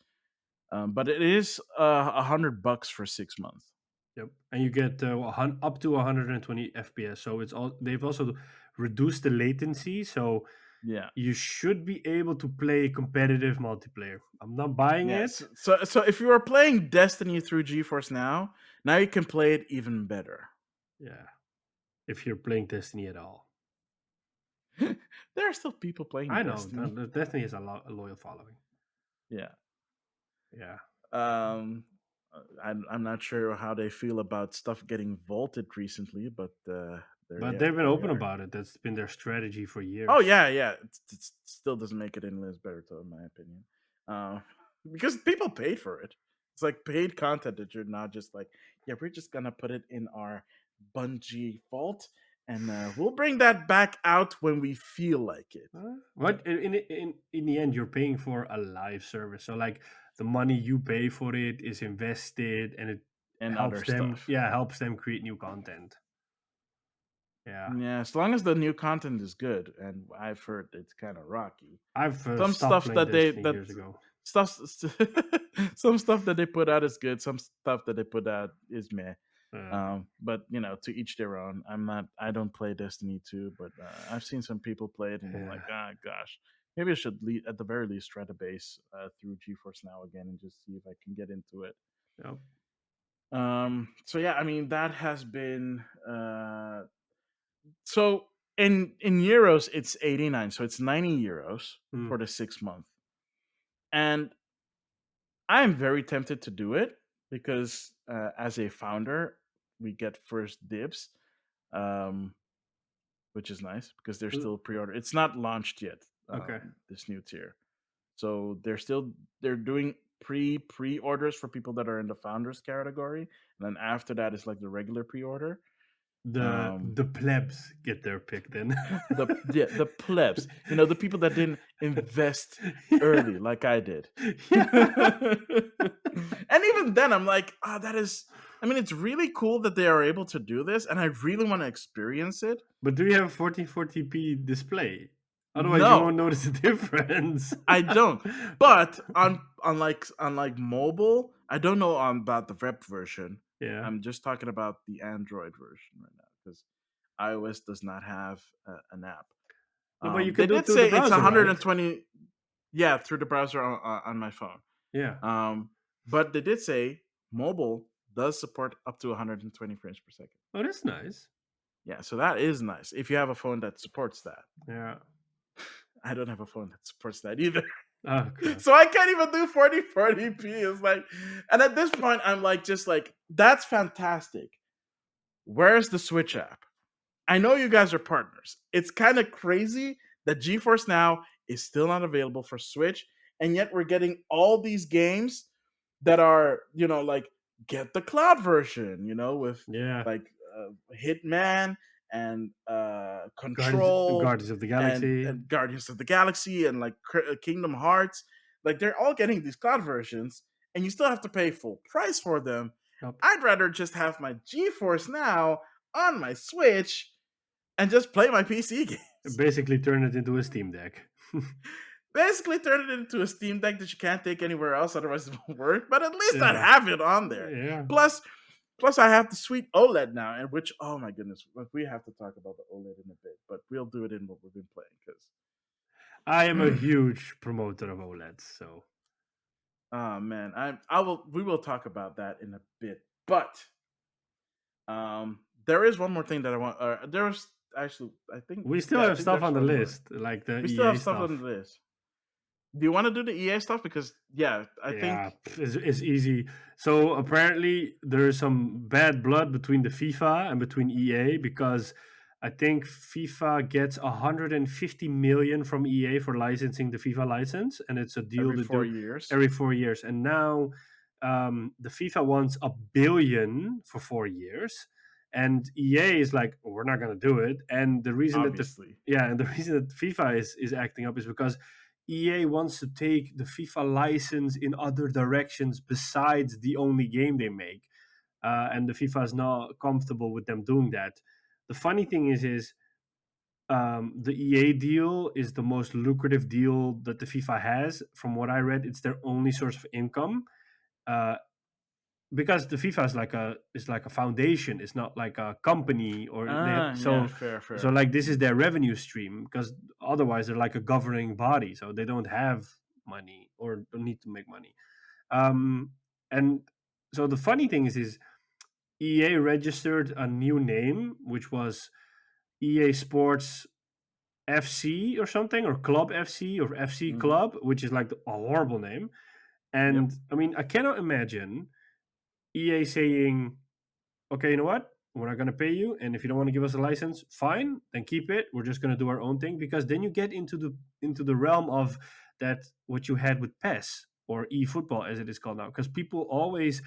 but it is $100 for 6 months.
Yep. And you get up to 120 FPS. So it's all they've also reduced the latency. So
Yeah.
you should be able to play competitive multiplayer. I'm not buying
Yes.
it.
So if you are playing Destiny through GeForce now you can play it even better.
Yeah. If you're playing Destiny at all.
There are still people playing
I know
Destiny.
Destiny has a loyal following.
Yeah.
Yeah.
Um, I'm not sure how they feel about stuff getting vaulted recently, but
But
yeah,
they've been
there they
open
are.
about it. That's been their strategy for
Oh
years.
yeah, yeah. It still doesn't make it any less better, though, in my opinion. Uh, because people paid for it. It's like paid content that you're not just like, yeah, we're just gonna put it in our Bungie vault, and we'll bring that back out when we feel like it.
What in the end, you're paying for a live service. So like the money you pay for it is invested, and it
And
helps
other
them.
stuff.
Yeah, helps them create new content. Yeah,
Yeah, as long as the new content is good, and I've heard it's kind of rocky.
I've
Some
stopped
stuff
playing
that they
Destiny
that
years ago.
stuff some stuff that they put out is good. Some stuff that they put out is meh.
Uh,
But to each their own. I don't play Destiny 2, but I've seen some people play it, and I'm like,
yeah,
ah, gosh, maybe I should at the very least try to base through GeForce Now again and just see if I can get into it.
yep.
So yeah, I mean that has been so in euros it's 89, so it's 90 euros
Mm,
for the 6 month, and I'm very tempted to do it because as a founder we get first dibs, um, which is nice because they're
uh,
still pre-order. It's not launched yet.
okay.
This new tier, so they're doing pre-orders for people that are in the founders category, and then after that is like the regular pre-order. Um,
The plebs get their pick then.
the plebs, the people that didn't invest
Yeah.
early like I did.
Yeah.
And even then, I'm like, that is. I mean, it's really cool that they are able to do this, and I really want to experience it.
But do you have 1440p display? Otherwise, you won't
No,
notice the difference.
I don't. But on mobile, I don't know about the web version.
Yeah.
I'm just talking about the Android version right now because iOS does not have an app.
No, but you
They
can do it
did
through the
say it's
browser, right?
120, yeah, through the browser on my phone.
Yeah.
But they did say mobile does support up to 120 frames per second.
Oh, that's nice.
Yeah, so that is nice if you have a phone that supports that.
Yeah.
I don't have a phone that supports that either.
Okay.
So I can't even do 4040p. It's like, and at this point, I'm like, just like, that's fantastic. Where's the Switch app? I know you guys are partners. It's kind of crazy that GeForce Now is still not available for Switch, and yet we're getting all these games that are, like, get the cloud version, with
Yeah.
like Hitman and
Guardians
Control
Guardians of the
and
Galaxy.
Guardians of the Galaxy and like Kingdom Hearts. Like, they're all getting these cloud versions, and you still have to pay full price for them.
Yup.
I'd rather just have my GeForce Now on my Switch and just play my PC games.
Basically turn it into a Steam Deck.
Basically, turn it into a Steam Deck that you can't take anywhere else, otherwise it won't work. But at least I'd
Yeah.
have it on there.
Yeah.
Plus, I have the sweet OLED now, and which, oh my goodness, we have to talk about the OLED in a bit, but we'll do it in what we've been playing because,
I am a huge promoter of OLEDs, so
oh man, we will talk about that in a bit. But there is one more thing that I want. There's actually, I think,
we still
yeah, I
have
think
stuff
there's
on the
one more.
list, like the
We still
EA
have stuff on
stuff.
the list. Do you want to do the EA stuff? Because yeah, I
Yeah,
think.
it's easy. So apparently there's some bad blood between the FIFA and between EA because I think FIFA gets 150 million from EA for licensing the FIFA license, and it's a deal
Every
they
four
do
years.
every 4 years. And now the FIFA wants 1 billion for 4 years, and EA is like, "Oh, we're not going to do it." And the reason that the
Obviously.
yeah, and the reason that FIFA is acting up is because EA wants to take the FIFA license in other directions besides the only game they make, and the FIFA is not comfortable with them doing that. The funny thing is, the EA deal is the most lucrative deal that the FIFA has. From what I read, it's their only source of income. Uh, because the FIFA is like a foundation. It's not like a company or they have,
Yeah,
so
fair,
so
fair.
like this is their revenue stream because otherwise they're like a governing body, so they don't have money or don't need to make money. And so the funny thing is EA registered a new name which was EA Sports FC or something, or Club FC or FC
Hmm.
Club, which is like a horrible name.
Yep.
And I mean, I cannot imagine EA saying, okay, you know what? We're not going to pay you, and if you don't want to give us a license, fine, then keep it. We're just going to do our own thing because then you get into the realm of that what you had with PES or eFootball as it is called now. Because people always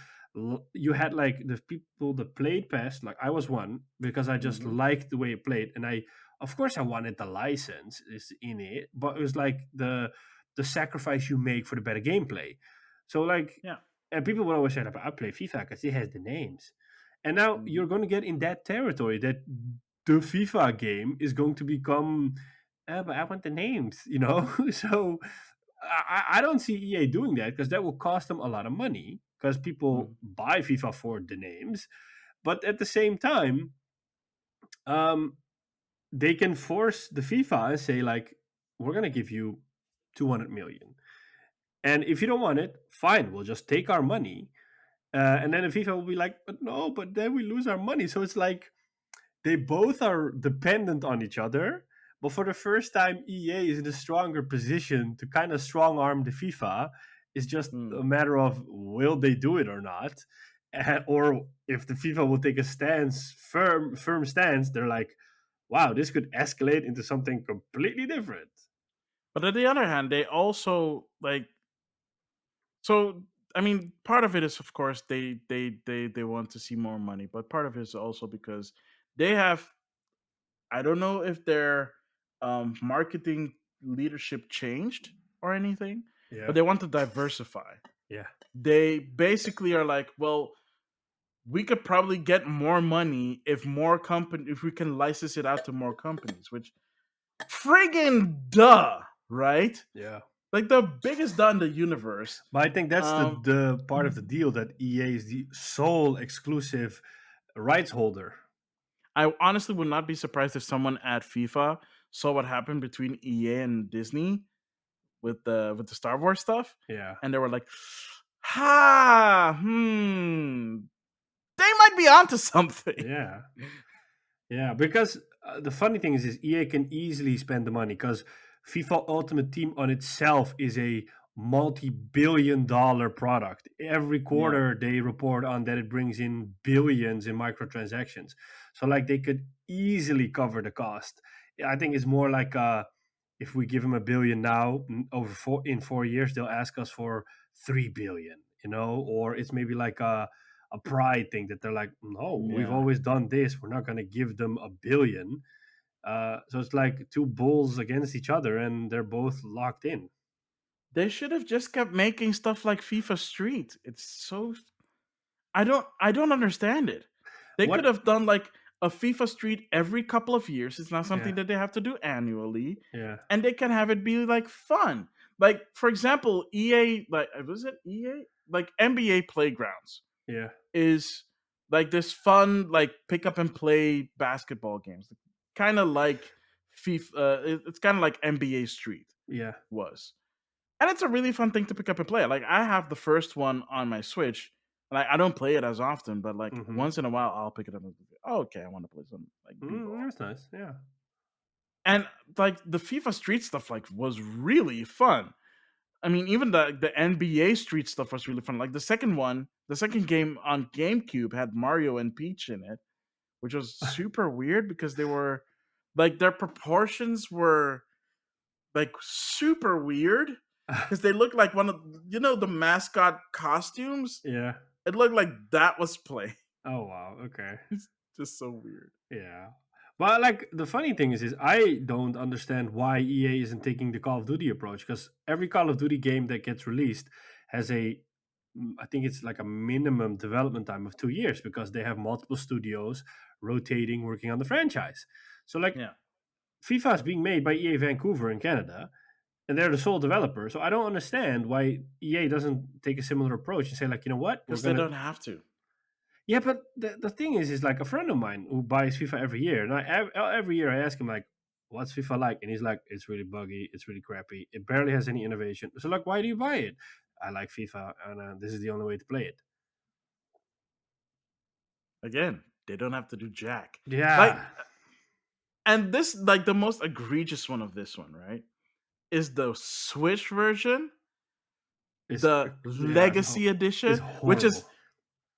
you had like the people that played PES, like I was one because I just
Hmm.
liked the way it played, and I of course I wanted the license is in it, but it was like the sacrifice you make for the better gameplay. So like,
Yeah.
and people would always say, like, I play FIFA because it has the names. And now
Hmm.
you're going to get in that territory that the FIFA game is going to become, but I want the names, you know? So I don't see EA doing that because that will cost them a lot of money because people
Hmm.
buy FIFA for the names. But at the same time, um, they can force the FIFA and say, like, we're going to give you 200 million. And if you don't want it, fine, we'll just take our money. And then the FIFA will be like, but no, but then we lose our money. So it's like, they both are dependent on each other. But for the first time, EA is in a stronger position to kind of strong arm the FIFA. It's just
Hmm.
a matter of will they do it or not, or if the FIFA will take a firm stance. They're like, wow, this could escalate into something completely different.
But on the other hand, they also like So I mean, part of it is, of course, they want to see more money, but part of it is also because they have. I don't know if their marketing leadership changed or anything, but
Yeah,
they want to diversify.
yeah,
They basically are like, well, we could probably get more money if we can license it out to more companies, which friggin' duh, right?
yeah.
Like the biggest duh in the universe.
But I think that's
Um,
the part of the deal that EA is the sole exclusive rights holder.
I honestly would not be surprised if someone at FIFA saw what happened between EA and Disney with the Star Wars stuff,
Yeah,
and they were like, they might be onto something.
yeah. Yeah, because the funny thing is EA can easily spend the money because FIFA Ultimate Team on itself is a multi-billion-dollar product. Every
Yeah,
quarter they report on that it brings in billions in microtransactions. So like they could easily cover the cost. I think it's more like if we give them a billion now over in 4 years they'll ask us for 3 billion, or it's maybe like a pride thing that they're like, no, we've
yeah.
always done this. We're not going to give them a billion. So it's like two bulls against each other, and they're both locked in.
They should have just kept making stuff like FIFA Street. It's so I don't understand it. They could
What?
have done like a FIFA Street every couple of years. It's not
Yeah,
something that they have to do annually,
yeah,
and they can have it be like fun. Like for example, EA like was it EA like NBA Playgrounds
yeah,
is like this fun like pick up and play basketball games, kind of like FIFA. It's kind of like NBA Street
yeah.
was. And it's a really fun thing to pick up and play. Like I have the first one on my Switch. Like I don't play it as often, but like
Mm-hmm.
once in a while I'll pick it up and be, oh, okay, I want to play some like b-ball.
That's nice. Yeah,
And like the FIFA Street stuff like was really fun. I mean, even the NBA Street stuff was really fun. Like the second game on GameCube had Mario and Peach in it, which was super weird because they were like their proportions were like super weird because they looked like one of the mascot costumes.
yeah.
It looked like that was play.
Oh wow. Okay.
It's just so weird.
Yeah. But like the funny thing is I don't understand why EA isn't taking the Call of Duty approach because every Call of Duty game that gets released has I think it's like a minimum development time of 2 years because they have multiple studios rotating working on the franchise. So like
Yeah,
FIFA is being made by EA Vancouver in Canada and they're the sole developer. So I don't understand why EA doesn't take a similar approach and say like, you know what, we're
because they
gonna
don't have to.
yeah, but the thing is like a friend of mine who buys FIFA every year, and every year I ask him like, "What's FIFA like?" And he's like, "It's really buggy. It's really crappy. It barely has any innovation." So like, why do you buy it? I like FIFA, and this is the only way to play it.
Again, they don't have to do jack. Like,
Yeah,
and this like the most egregious one of this one, right? Is the Switch version,
it's
the
yeah,
Legacy
it's
Edition, which is
horrible.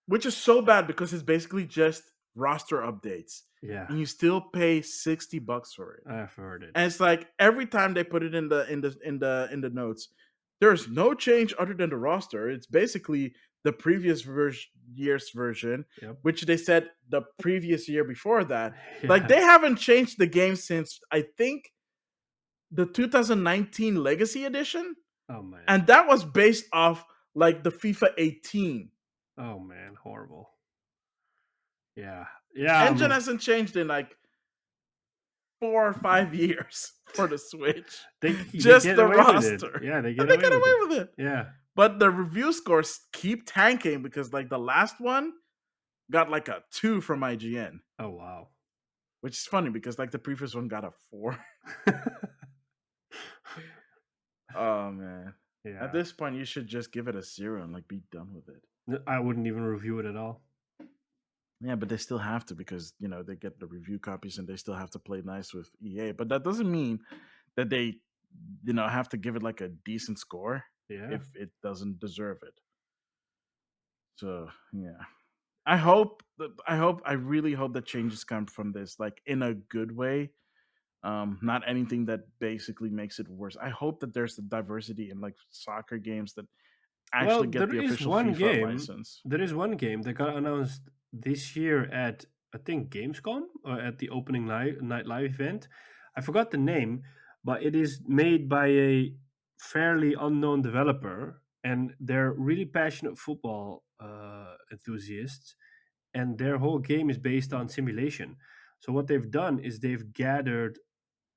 which is so bad because it's basically just roster updates,
Yeah,
and you still pay $60 for it.
I've heard it.
And it's like every time they put it in the notes, there's no change other than the roster. It's basically the previous year's version,
Yep.
which they said the previous year before that. Like
Yeah.
they haven't changed the game since I think the 2019 Legacy Edition,
Oh man.
and that was based off like the FIFA 18.
Oh man. Horrible. Yeah.
The
Yeah. I
engine
mean,
hasn't changed in like 4 or 5 years for the Switch,
they
just
get
the
away with it.
roster,
Yeah, they get
and they
away
get
with
away
it.
with it.
Yeah.
But the review scores keep tanking because like the last one got like a 2 from IGN,
Oh wow.
which is funny because like the previous one got a 4. Oh man. At
Yeah.
this point you should just give it a 0 and like be done with it.
I wouldn't even review it at all.
Yeah, but they still have to because they get the review copies and they still have to play nice with EA. But that doesn't mean that they have to give it like a decent score
Yeah.
if it doesn't deserve it. So yeah. I really hope that changes come from this, like in a good way. Not anything that basically makes it worse. I hope that there's the diversity in like soccer games that actually
Well,
get the official FIFA license.
there is one game that got announced this year at, I think, Gamescom, or at the opening night live event. I forgot the name, but it is made by a fairly unknown developer, and they're really passionate football enthusiasts, and their whole game is based on simulation. So what they've done is they've gathered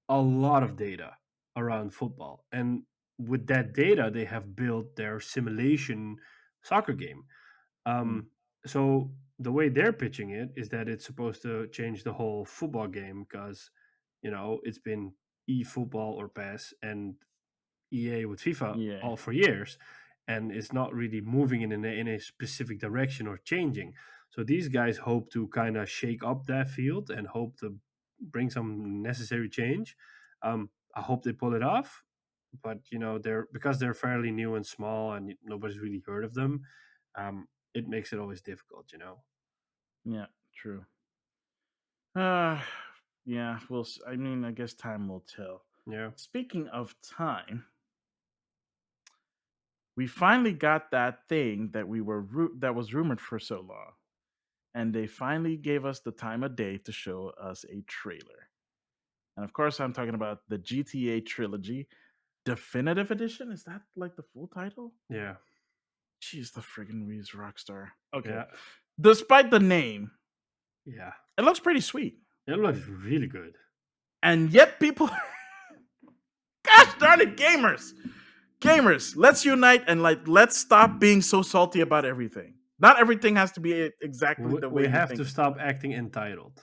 a lot of data around football, and with that data they have built their simulation soccer game.
Mm,
So the way they're pitching it is that it's supposed to change the whole football game, because it's been e-football or pass and EA with FIFA
yeah,
all for years, and it's not really moving in a specific direction or changing. So these guys hope to kind of shake up that field and hope to bring some necessary change. I hope they pull it off, but they're because they're fairly new and small and nobody's really heard of them. It makes it always difficult.
yeah, true. Uh, yeah, I mean, I guess time will tell.
Yeah,
Speaking of time, we finally got that thing that that was rumored for so long, and they finally gave us the time of day to show us a trailer. And of course, I'm talking about the GTA trilogy definitive edition. Is that like the full title?
yeah,
Jeez, the friggin' Reeves Rockstar. Okay,
yeah,
despite the name,
yeah.
it looks pretty sweet,
It looks really good.
and yet people, gosh darn it, gamers, let's unite and like let's stop being so salty about everything. Not everything has to be exactly the way
We
you
have
think
to
it.
stop acting entitled.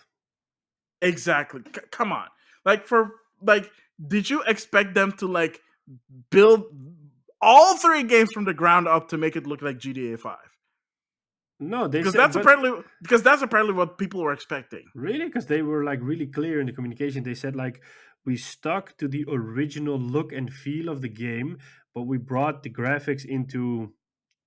Exactly. Come on. Like for like, did you expect them to like build all three games from the ground up to make it look like GTA 5?
No, they
Because
said,
that's
but
apparently because that's apparently what people were expecting.
really, because they were like really clear in the communication. They said like we stuck to the original look and feel of the game, but we brought the graphics into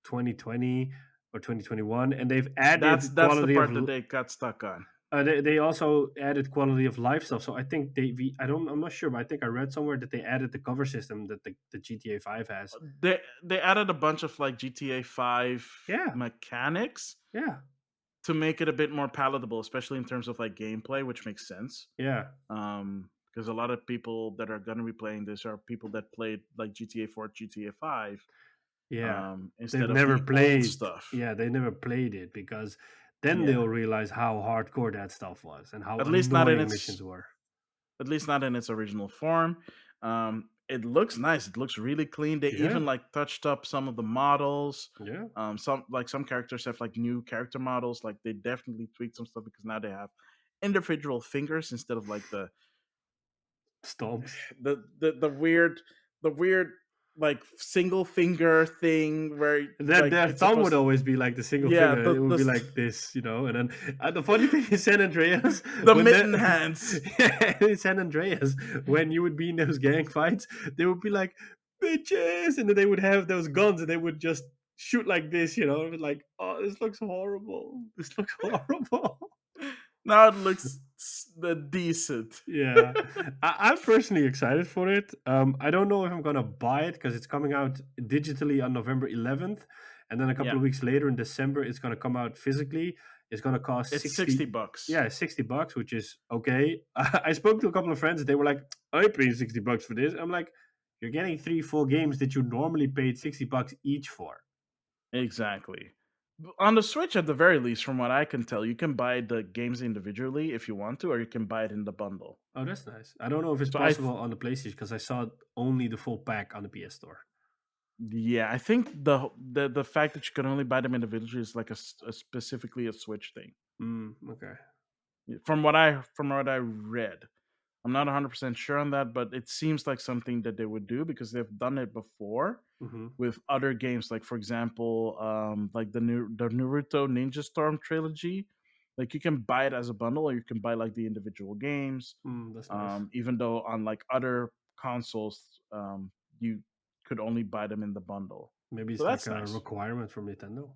2020 or 2021, and they've added
That's the
quality of.
part that they got stuck on.
They also added quality of life stuff. So I think I'm not sure, but I think I read somewhere that they added the cover system that the GTA 5 has.
They added a bunch of like GTA 5
Yeah,
mechanics
yeah,
to make it a bit more palatable, especially in terms of like gameplay, which makes sense.
yeah,
Because a lot of people that are going to be playing this are people that played like GTA 4, GTA 5,
yeah. They've
instead of
never
the old
played.
stuff.
Yeah, they never played it, because then
Yeah,
they'll realize how hardcore that stuff was and how
at least not in
annoying
its
missions were.
at least not in its original form. It looks nice. It looks really clean. They
Yeah,
even like touched up some of the models.
yeah.
Some characters have like new character models. Like they definitely tweaked some stuff because now they have individual fingers instead of like
Stomps.
the weird like single finger thing where
That
like
their
it's
thumb would
supposed
always be like the single
yeah
finger.
the
It would be
the
like this. And then the funny thing is San Andreas,
the
when
mitten
the
hands.
yeah, in San Andreas, when you would be in those gang fights, they would be like bitches, and then they would have those guns, and they would just shoot like this. It was like, oh, this looks horrible. This looks horrible.
Now it looks the decent.
Yeah, I'm personally excited for it. I don't know if I'm gonna buy it because it's coming out digitally on November 11th, and then a couple
Yeah,
of weeks later in December it's gonna come out physically. It's gonna cost
it's 60
60.
bucks.
Yeah, $60, which is okay. I spoke to a couple of friends, and they were like, "I'm paying $60 for this." I'm like, "You're getting three full games that you normally paid $60 each for."
Exactly. On the Switch, at the very least, from what I can tell, you can buy the games individually if you want to, or you can buy it in the bundle.
Oh, that's nice. I don't know if it's
So
possible on the PlayStation because I saw only the full pack on the PS Store.
yeah, I think the fact that you can only buy them individually is like a specifically a Switch thing.
Okay.
From what I read, I'm not 100% sure on that, but it seems like something that they would do because they've done it before
Mm-hmm.
with other games, like for example, like the Naruto Ninja Storm trilogy. Like you can buy it as a bundle, or you can buy like the individual games.
That's nice.
Even though on like other consoles, you could only buy them in the bundle.
Maybe
So
it's like
that's
a
nice.
requirement from Nintendo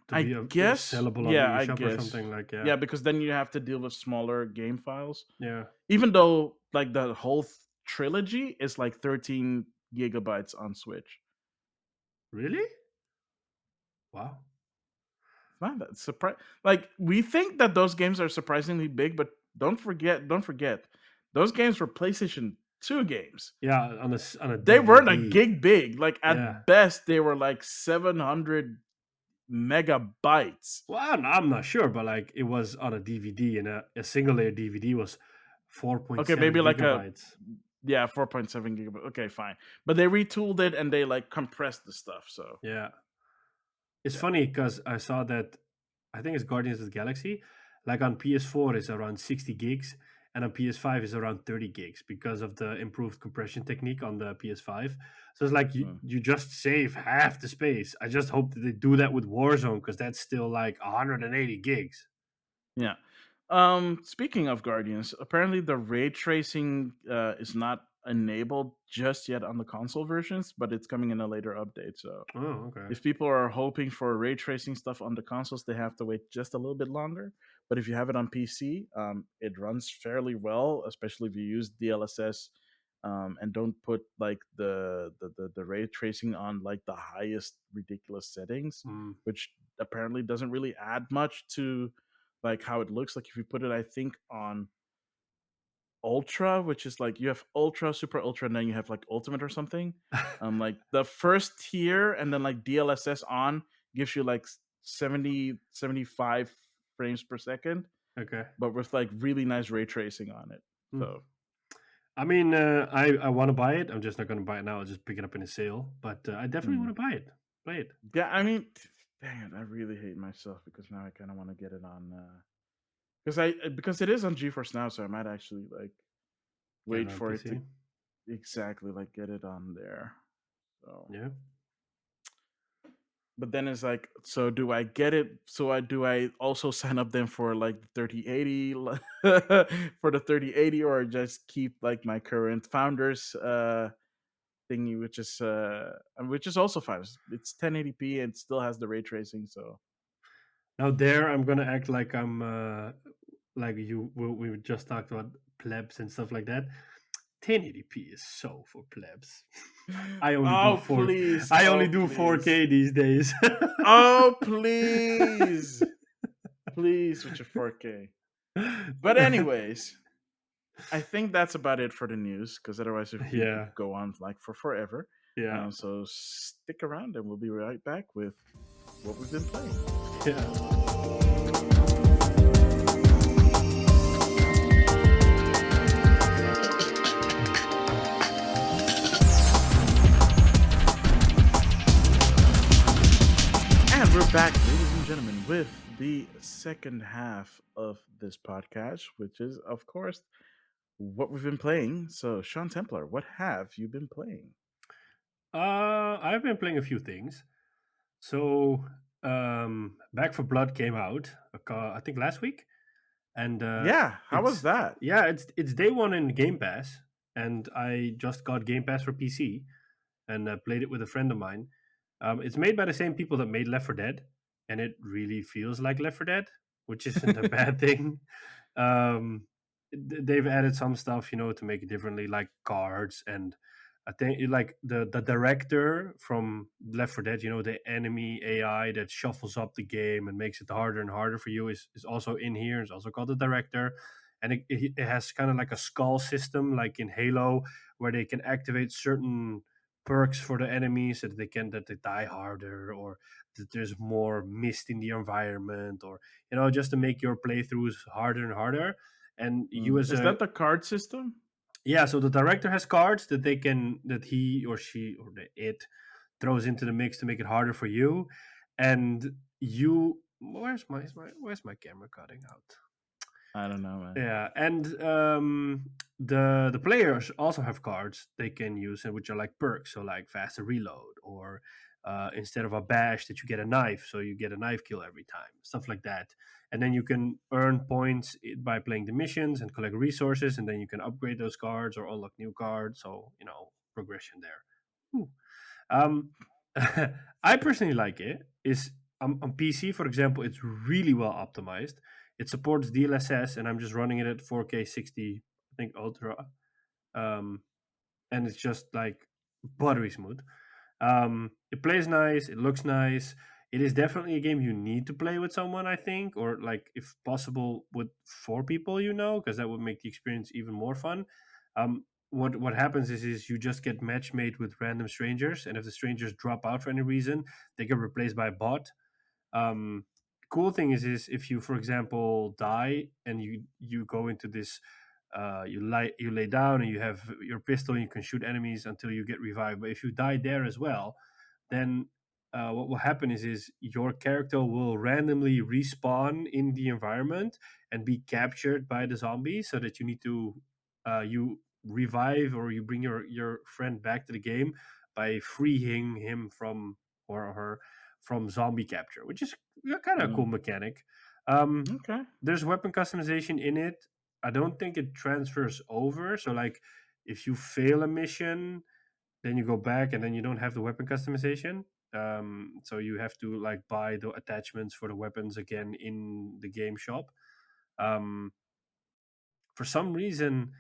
to
I
be
guess,
sellable on the
yeah, I
eShop or
guess,
something. Like, yeah,
yeah, because then you have to deal with smaller game files.
yeah,
Even though like the whole trilogy is like 13 gigabytes on Switch.
Really? Wow.
It's not that surprise. Like we think that those games are surprisingly big, but don't forget, those games were PlayStation 2 games.
Yeah, on a
They weren't a
DVD.
gig big. Like
Yeah.
at best, they were like 700 megabytes.
Well, I'm not sure, but like it was on a DVD, and a single layer DVD was
Okay,
4.7
maybe like a
gigabytes.
yeah, 4.7 gigabyte. Okay, fine. But they retooled it and they like compressed the stuff. So
Yeah. It's
yeah.
funny because I saw that, I think it's Guardians of the Galaxy, like on PS4 is around 60 gigs, and on PS5 is around 30 gigs because of the improved compression technique on the PS5. So it's like
Mm.
you just save half the space. I just hope that they do that with Warzone because that's still like 180 gigs.
Yeah. Speaking of Guardians, apparently the ray tracing is not enabled just yet on the console versions, but it's coming in a later update. So
Oh, okay.
if people are hoping for ray tracing stuff on the consoles, they have to wait just a little bit longer. But if you have it on PC, it runs fairly well, especially if you use DLSS and don't put like the ray tracing on like the highest ridiculous settings,
Mm.
which apparently doesn't really add much to like how it looks. Like if you put it, I think on ultra, which is like you have ultra, super ultra, and then you have like ultimate or something. Like the first tier and then like DLSS on gives you like 70 75 frames per second,
Okay.
but with like really nice ray tracing on it.
Hmm.
So
I mean, I want to buy it. I'm just not going to buy it now. I'll just pick it up in a sale. But I definitely
hmm.
want to buy it. Play it.
Yeah, I mean, dang it, I really hate myself because now I kind of want to get it on because it is on GeForce now, so I might actually like
Get it
wait
on
for it to
PC.
exactly like get it on there. So
Yeah.
but then it's like, so do I get it? So I do I also sign up then for like the 3080 for the 3080 or just keep like my current founders thingy, which is also fine. It's 1080p and still has the ray tracing. So
Now there, I'm gonna act like I'm like we just talked about plebs and stuff like that. 1080p is so for plebs. I only do
oh
four.
please,
I only
oh
do
please,
4K these days.
oh please, please with your 4K. But anyways, I think that's about it for the news because otherwise we could
Yeah,
go on like for forever.
yeah,
So stick around and we'll be right back with what we've been playing.
yeah.
And we're back, ladies and gentlemen, with the second half of this podcast, which is, of course, what we've been playing. So, Sean Templar, what have you been playing?
I've been playing a few things. So, Back for Blood came out, I think last week, and
Yeah, how was
it's
that?
yeah, it's day one in Game Pass, and I just got Game Pass for PC and played it with a friend of mine. It's made by the same people that made Left 4 Dead, and it really feels like Left 4 Dead, which isn't a bad thing. They've added some stuff, to make it differently, like cards, and I think like the director from Left 4 Dead, the enemy AI that shuffles up the game and makes it harder and harder for you is also in here. It's also called the director, and it has kind of like a skull system, like in Halo, where they can activate certain perks for the enemies so that they die harder, or that there's more mist in the environment, or just to make your playthroughs harder and harder. And you as
Is
a
that the card system?
yeah, so the director has cards that he or she or it throws into the mix to make it harder for you. And you where's my camera cutting out?
I don't know, man.
Yeah, and the players also have cards they can use, which are like perks, so like faster reload, or instead of a bash that you get a knife, so you get a knife kill every time, stuff like that. And then you can earn points by playing the missions and collect resources, and then you can upgrade those cards or unlock new cards. So progression there. Ooh. Um, I personally like it. Is on PC, for example, it's really well optimized. It supports DLSS, and I'm just running it at 4K 60, I think Ultra, and it's just like buttery smooth. It plays nice. It looks nice. It is definitely a game you need to play with someone, I think, or like if possible with four people, because that would make the experience even more fun. What happens is you just get match made with random strangers, and if the strangers drop out for any reason, they get replaced by a bot. Cool thing is if you, for example, die and you go into this, you lay down and you have your pistol and you can shoot enemies until you get revived. But if you die there as well, then what will happen is your character will randomly respawn in the environment and be captured by the zombies, so that you need to you revive or you bring your friend back to the game by freeing him from or her from zombie capture, which is kind of a cool
Mm.
mechanic. Um,
Okay.
there's weapon customization in it. I don't think it transfers over. So, like, if you fail a mission, then you go back and then you don't have the weapon customization. So you have to like buy the attachments for the weapons again in the game shop. Um, for some reason,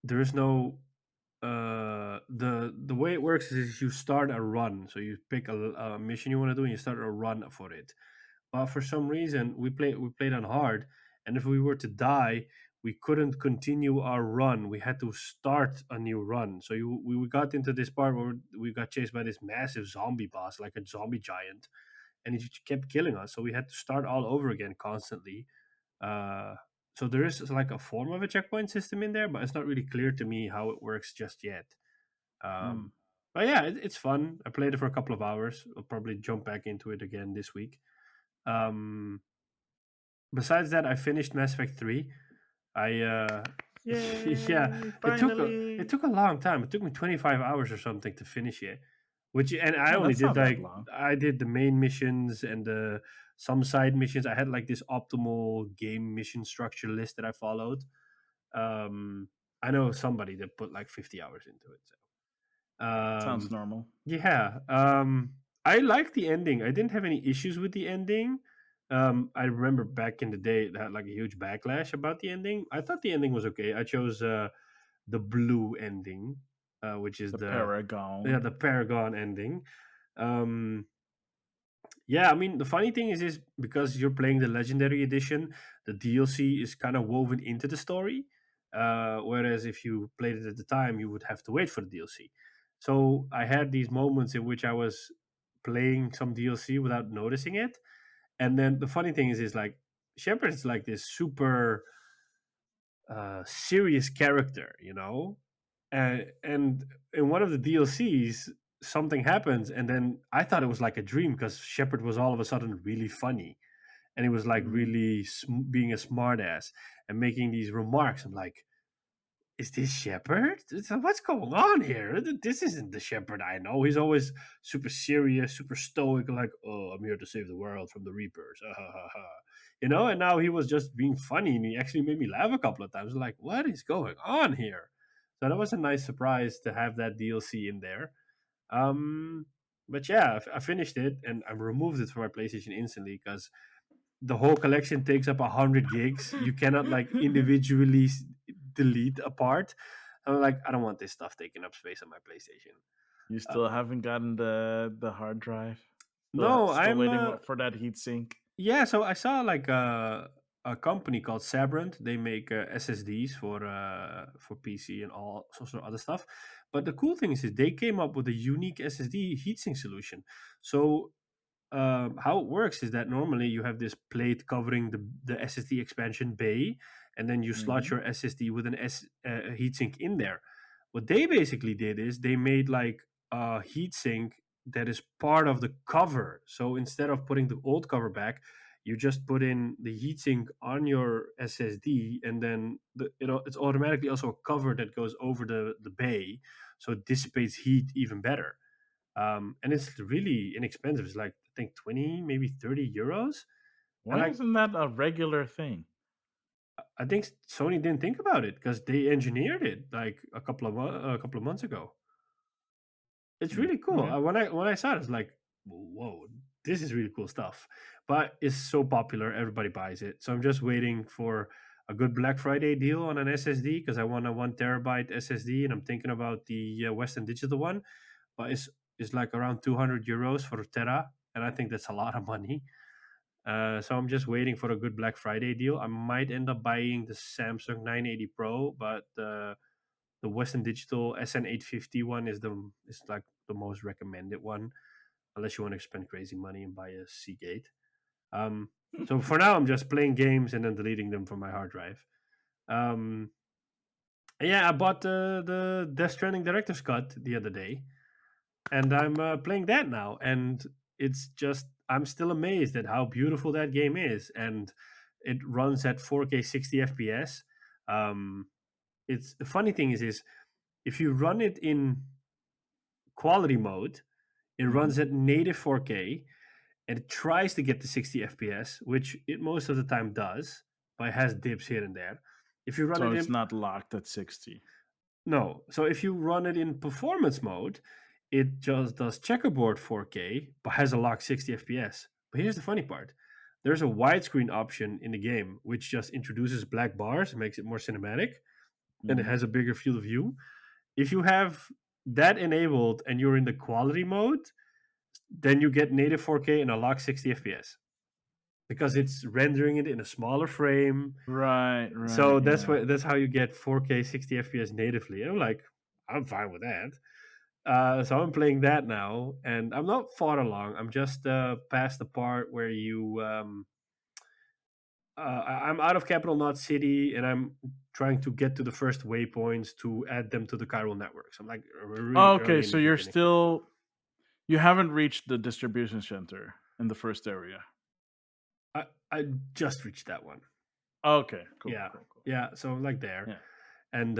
there is no the way it works is you start a run. So you pick a mission you want to do and you start a run for it. But for some reason, we played on hard, and if we were to die, we couldn't continue our run. We had to start a new run. So we got into this part where we got chased by this massive zombie boss, like a zombie giant, and he just kept killing us. So we had to start all over again constantly. Uh, so there is like a form of a checkpoint system in there, but it's not really clear to me how it works just yet.
Mm.
Um, but yeah, it's fun. I played it for a couple of hours. I'll probably jump back into it again this week. Um, Besides that, I finished Mass Effect 3. I yeah,
Yay!
it
Finally.
took a long time. It took me 25 hours or something to finish it. Which and I
Oh,
only
that's
did
not that
like
long.
I did the main missions and the some side missions. I had like this optimal game mission structure list that I followed. Um I know somebody that put like 50 hours into it. So
Sounds normal.
yeah, I like the ending. I didn't have any issues with the ending. I remember back in the day it had like a huge backlash about the ending. I thought the ending was okay. I chose the blue ending, which is
The
the
Paragon.
Paragon ending. Um, yeah, I mean the funny thing is because you're playing the Legendary Edition, the DLC is kind of woven into the story. Whereas if you played it at the time, you would have to wait for the DLC. So I had these moments in which I was playing some DLC without noticing it, and then the funny thing is like Shepard is like this super serious character, and in one of the DLCs, something happens, and then I thought it was like a dream because Shepard was all of a sudden really funny, and he was like
Mm.
really being a smartass and making these remarks. I'm like, is this Shepard? What's going on here? This isn't the Shepard I know. He's always super serious, super stoic, like, oh, I'm here to save the world from the Reapers. Ah, ha, ha, ha. And now he was just being funny, and he actually made me laugh a couple of times. Like, what is going on here? So that was a nice surprise to have that DLC in there. Um, but yeah, I finished it and I removed it from my PlayStation instantly because the whole collection takes up 100 gigs. You cannot like individually delete a part. I'm like, I don't want this stuff taking up space on my PlayStation.
You
Uh,
still haven't gotten the hard drive?
no,
Still
I'm
waiting for that heatsink?
yeah. So I saw like a company called Sabrent. They make SSDs for PC and all sorts of other stuff. But the cool thing is they came up with a unique SSD heatsink solution. So how it works is that normally you have this plate covering the SSD expansion bay, and then you slot
Mhm.
your SSD with a heatsink in there. What they basically did is they made like a heatsink that is part of the cover. So instead of putting the old cover back, you just put in the heatsink on your SSD, and then it's automatically also a cover that goes over the bay, so it dissipates heat even better. And it's really inexpensive. It's like I think 20, maybe 30 euros. And
Why
like
isn't that a regular thing?
I think Sony didn't think about it because they engineered it like a couple of months ago. It's
Hmm,
really cool.
okay.
When I saw it, it's like, whoa, this is really cool stuff. But it's so popular, everybody buys it. So I'm just waiting for a good Black Friday deal on an SSD because I want a 1 terabyte SSD, and I'm thinking about the Western Digital one. But is like around 200 euros for a Tera, and I think that's a lot of money. So I'm just waiting for a good Black Friday deal. I might end up buying the Samsung 980 Pro, but the Western Digital SN850 one is like the most recommended one, unless you want to spend crazy money and buy a Seagate. So for now, I'm just playing games and then deleting them from my hard drive. Um, yeah, I bought the Death Stranding Directors Cut the other day, and I'm playing that now. And it's just I'm still amazed at how beautiful that game is, and it runs at 4K 60 FPS. Um, it's the funny thing is if you run it in quality mode, it
Mhm.
runs at native 4K and it tries to get to 60 FPS, which it most of the time does, but it has dips here and there. If you run
So
it
it's
in
not locked at 60.
No. So if you run it in performance mode, it just does checkerboard 4K, but has a locked 60 FPS. But here's the funny part. There's a widescreen option in the game, which just introduces black bars, makes it more cinematic, and it
Mhm.
has a bigger field of view. If you have that enabled and you're in the quality mode, then you get native 4K and a locked 60 FPS because it's rendering it in a smaller frame.
Right, right,
So
yeah.
that's how you get 4K 60 FPS natively. And I'm like, I'm fine with that. So I'm playing that now, and I'm not far along. I'm just past the part where I'm out of Capital Knot City, and I'm trying to get to the first waypoints to add them to the chiral network. So I'm like really
Okay,
early in
so
the
you're
beginning.
still you haven't reached the distribution center in the first area.
I just reached that one.
Okay, cool,
Yeah,
cool, cool.
yeah. So I'm like there,
Yeah.
and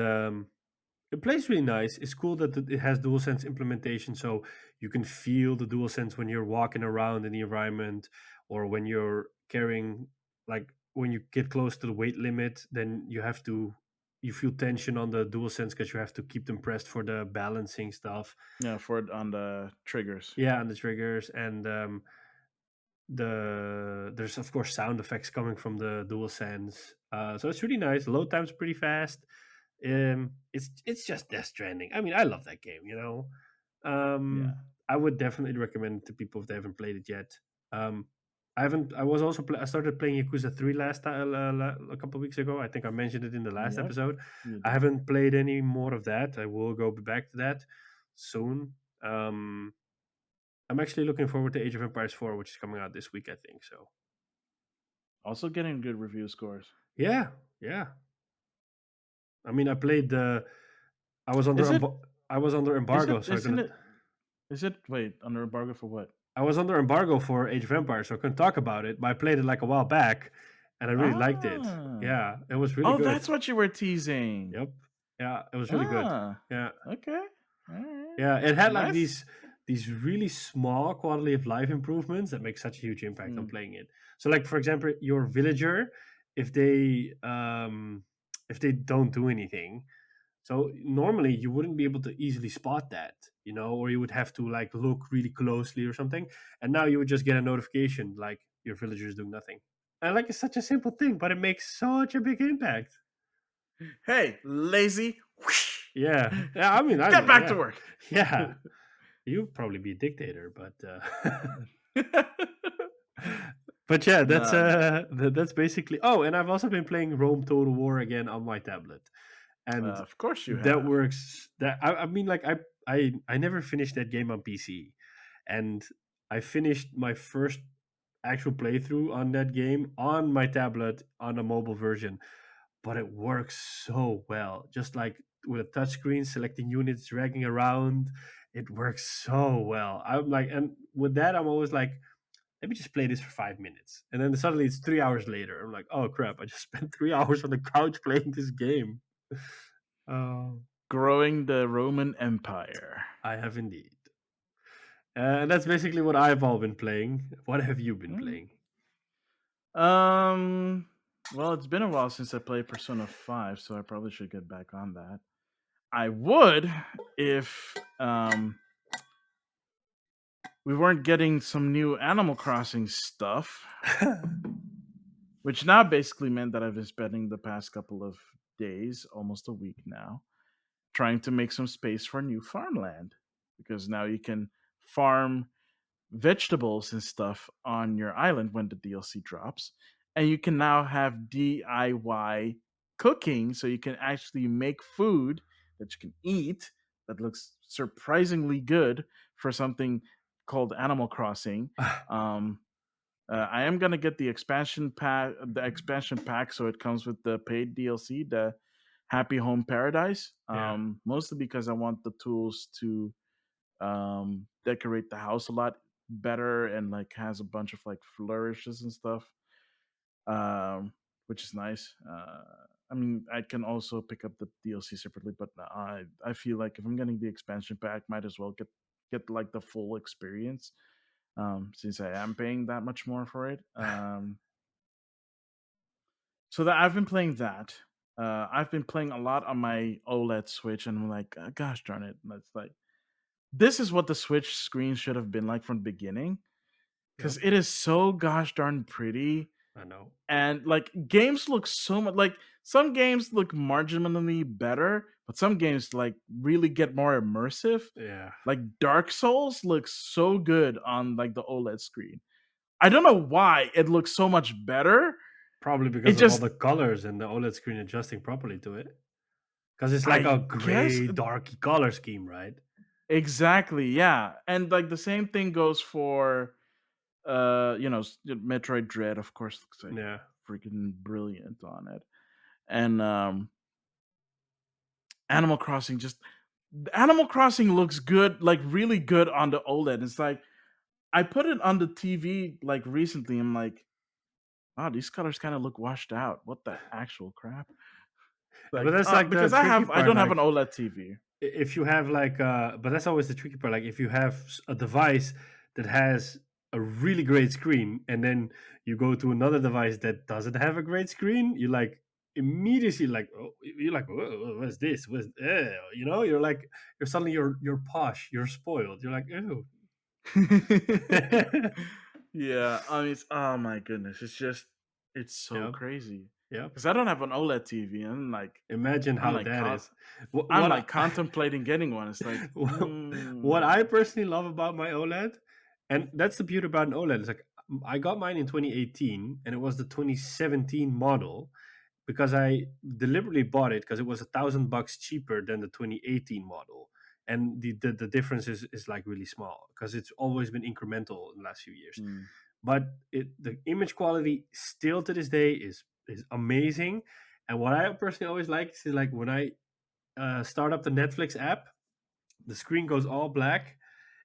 it plays really nice. It's cool that it has DualSense implementation, so you can feel the DualSense when you're walking around in the environment, or when you're carrying, like when you get close to the weight limit, then you feel tension on the DualSense because you have to keep them pressed for the balancing stuff.
Yeah, for it on the triggers.
Yeah, and the triggers, and there's of course sound effects coming from the DualSense. So it's really nice. Load time's pretty fast. It's just Death Stranding. I mean, I love that game.
Yeah.
I would definitely recommend it to people if they haven't played it yet. Um, I haven't. I was also. I started playing Yakuza 3 last time, a couple of weeks ago. I think I mentioned it in the last
Yep,
episode.
you
I
did.
haven't played any more of that. I will go back to that soon. I'm actually looking forward to Age of Empires 4, which is coming out this week. I think so.
Also getting good review scores.
Yeah, yeah. I mean, I played the. I was under
Is it
I was under
is it
embargo, so I
isn't
couldn't.
it is it wait, under embargo for what?
I was under embargo for Age of Empires, so I couldn't talk about it. But I played it like a while back, and I really liked it.
Ah.
Yeah, it was really
Oh,
good.
that's what you were teasing.
Yep. Yeah, it was really good.
Ah.
Yeah,
Okay. All right.
yeah. It had like
Nice.
these really small quality of life improvements that make such a huge impact on
Mm.
playing it. So, like for example, your villager, if they if they don't do anything, so normally you wouldn't be able to easily spot that, or you would have to like look really closely or something. And now you would just get a notification like your villager is doing nothing. And like it's such a simple thing, but it makes such a big impact.
Hey, lazy.
Yeah. Yeah, I mean,
Get back to
yeah.
work.
Yeah. You'd probably be a dictator, but but yeah,
No, no.
that's basically. Oh, and I've also been playing Rome Total War again on my tablet. And
Of course you
that
have.
works. I mean, like I never finished that game on PC, and I finished my first actual playthrough on that game on my tablet on a mobile version, but it works so well. Just like with a touchscreen, selecting units, dragging around, it works so well. I'm like, and with that, I'm always like, let me just play this for 5 minutes, and then suddenly it's 3 hours later. I'm like, oh crap! I just spent 3 hours on the couch playing this game. Oh,
Growing the Roman Empire.
I have indeed. And that's basically what I've all been playing. What have you been
Mm.
playing?
Um. Well, it's been a while since I played Persona 5, so I probably should get back on that. I would if we weren't getting some new Animal Crossing stuff, which now basically meant that I've been spending the past couple of days, almost a week now, trying to make some space for new farmland because now you can farm vegetables and stuff on your island when the DLC drops. And you can now have DIY cooking, so you can actually make food that you can eat that looks surprisingly good for something called Animal Crossing. Um, I am gonna get the expansion pack, so it comes with the paid DLC, the Happy Home Paradise.
Yeah.
Mostly because I want the tools to decorate the house a lot better, and like has a bunch of like flourishes and stuff, which is nice. I mean, I can also pick up the DLC separately, but I feel like if I'm getting the expansion pack, might as well get like the full experience, since I am paying that much more for it. So that I've been playing that. I've been playing a lot on my OLED Switch, and I'm like, gosh darn it, that's like this is what the Switch screen should have been like from the beginning,
Yep.
because it is so gosh darn pretty.
I know.
And like games look so much like some games look marginally better, but some games like really get more immersive.
Yeah.
Like Dark Souls looks so good on like the OLED screen. I don't know why it looks so much better.
Probably
It
because of all
just,
the colors and the OLED screen adjusting properly to it. Because it's like a
I guess,
gray, darky color scheme, right?
exactly, yeah. And like the same thing goes for Metroid Dread, of course, looks like
Yeah.
freaking brilliant on it. And Animal Crossing just Animal Crossing looks good, like really good on the OLED. It's like I put it on the TV like recently. I'm like, wow, these colors kind of look washed out. What the actual crap?
But
Like,
that's like the
because
tricky
I
part.
don't have
Like,
an OLED TV.
if you have like but that's always the tricky part, like if you have a device that has a really great screen and then you go to another device that doesn't have a great screen, you like immediately like, oh, you're like, "Whoa, what's this, what's you know, you're like, you're suddenly you're posh, you're spoiled, you're like, oh.
Yeah, I mean, oh my goodness, it's so
Yep.
crazy
Yep.
because I don't have an OLED TV, and
Imagine
I'm
how
like,
that is. what,
I'm
what
like contemplating getting one. It's like,
what I personally love about my OLED, and that's the beauty about an OLED, is like I got mine in 2018 and it was the 2017 model because I deliberately bought it because it was $1,000 cheaper than the 2018 model. And the difference is like really small because it's always been incremental in the last few years.
mm,
But the image quality still to this day is amazing. And what I personally always like is like when I start up the Netflix app, the screen goes all black,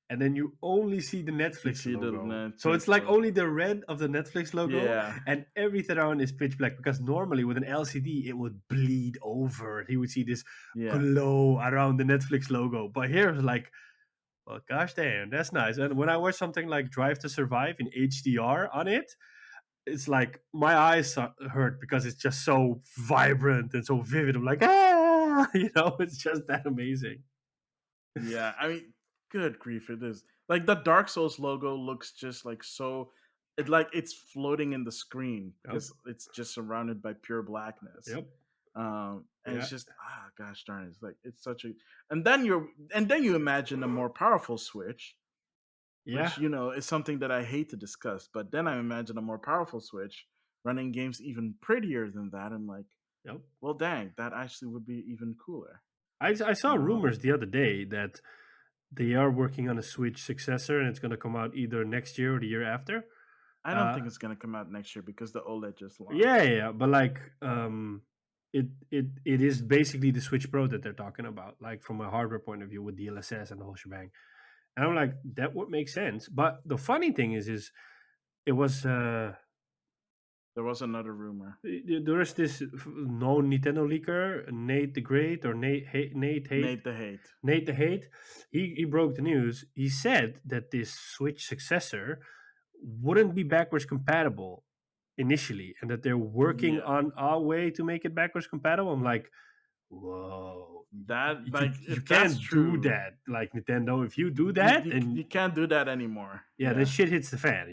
and then you only see the
you
Netflix
see the
logo. So it's
Netflix
like only
logo.
the red of the Netflix logo,
Yeah,
and everything around is pitch black. Because normally with an LCD, it would bleed over. He would see this
yeah,
glow around the Netflix logo. But here it's like, well, gosh damn, that's nice. And when I watch something like Drive to Survive in HDR on it, it's like my eyes hurt because it's just so vibrant and so vivid. I'm like, ah, it's just that amazing.
yeah. I mean, good grief, it is like the Dark Souls logo looks just like so. It like it's floating in the screen
Yep.
because it's just surrounded by pure blackness.
Yep.
And it's
Yeah.
just gosh darn it, it's like it's such a. And then you imagine a more powerful Switch, which
Yeah.
is something that I hate to discuss. But then I imagine a more powerful Switch running games even prettier than that. I'm like,
Yep.
well, dang, that actually would be even cooler.
I saw
Um,
rumors the other day that they are working on a Switch successor and it's going to come out either next year or the year after.
I don't
Uh,
think it's gonna come out next year because the OLED just
yeah,
launched.
yeah, yeah, but like, it is basically the Switch Pro that they're talking about, like from a hardware point of view with DLSS and the whole shebang. And I'm like, that would make sense. But the funny thing is it was
There was another rumor.
there is this known Nintendo leaker, Nate the Great, or Nate Hate,
Nate the Hate.
Nate the Hate. He broke the news. He said that this Switch successor wouldn't be backwards compatible initially, and that they're working
Yeah,
on a way to make it backwards compatible. I'm like, whoa,
that
you
like
you
if that's
can't do
true,
that, like Nintendo. If you do
you
that,
you,
and
you can't do that anymore.
yeah, then
Yeah,
shit hits the fan,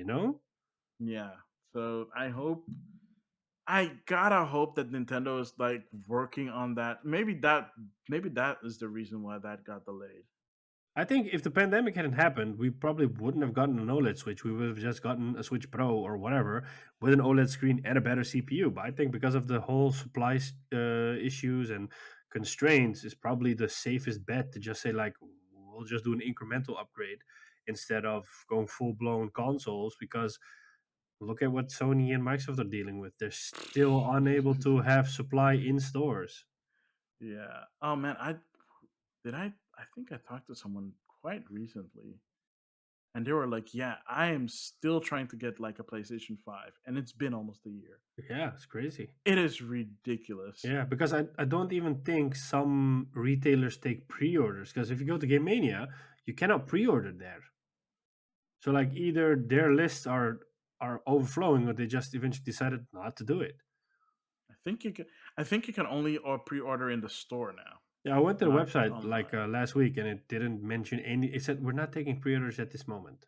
yeah. So I gotta hope that Nintendo is like working on that. Maybe that is the reason why that got delayed.
I think if the pandemic hadn't happened, we probably wouldn't have gotten an OLED Switch. We would have just gotten a Switch Pro or whatever with an OLED screen and a better CPU. But I think because of the whole supply issues and constraints, is probably the safest bet to just say like we'll just do an incremental upgrade instead of going full blown consoles. Because look at what Sony and Microsoft are dealing with. They're still unable to have supply in stores.
Yeah. Oh man, I think I talked to someone quite recently and they were like, "Yeah, I am still trying to get like a PlayStation 5 and it's been almost a year."
Yeah, it's crazy.
It is ridiculous.
Yeah, because I don't even think some retailers take pre-orders. Because if you go to Game Mania, you cannot pre-order there. So like either their lists are overflowing, or they just eventually decided not to do it.
I think you can I think you can only pre-order in the store now,
Yeah, I went to the
not
website like
online.
last week, and it didn't mention any. It said we're not taking pre-orders at this moment.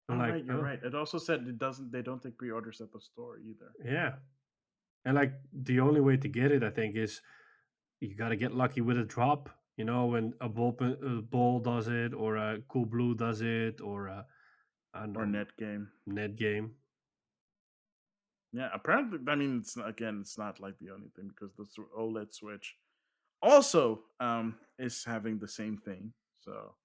I'm
All
like,
right, you're
oh
right. It also said they don't take pre-orders at the store either.
yeah, and like the only way to get it, I think, is you got to get lucky with a drop. You know, when a ball does it, or a Cool Blue does it, or I don't
Or
know,
net game.
net game.
Yeah, apparently I mean it's not like the only thing because the OLED Switch also is having the same thing. So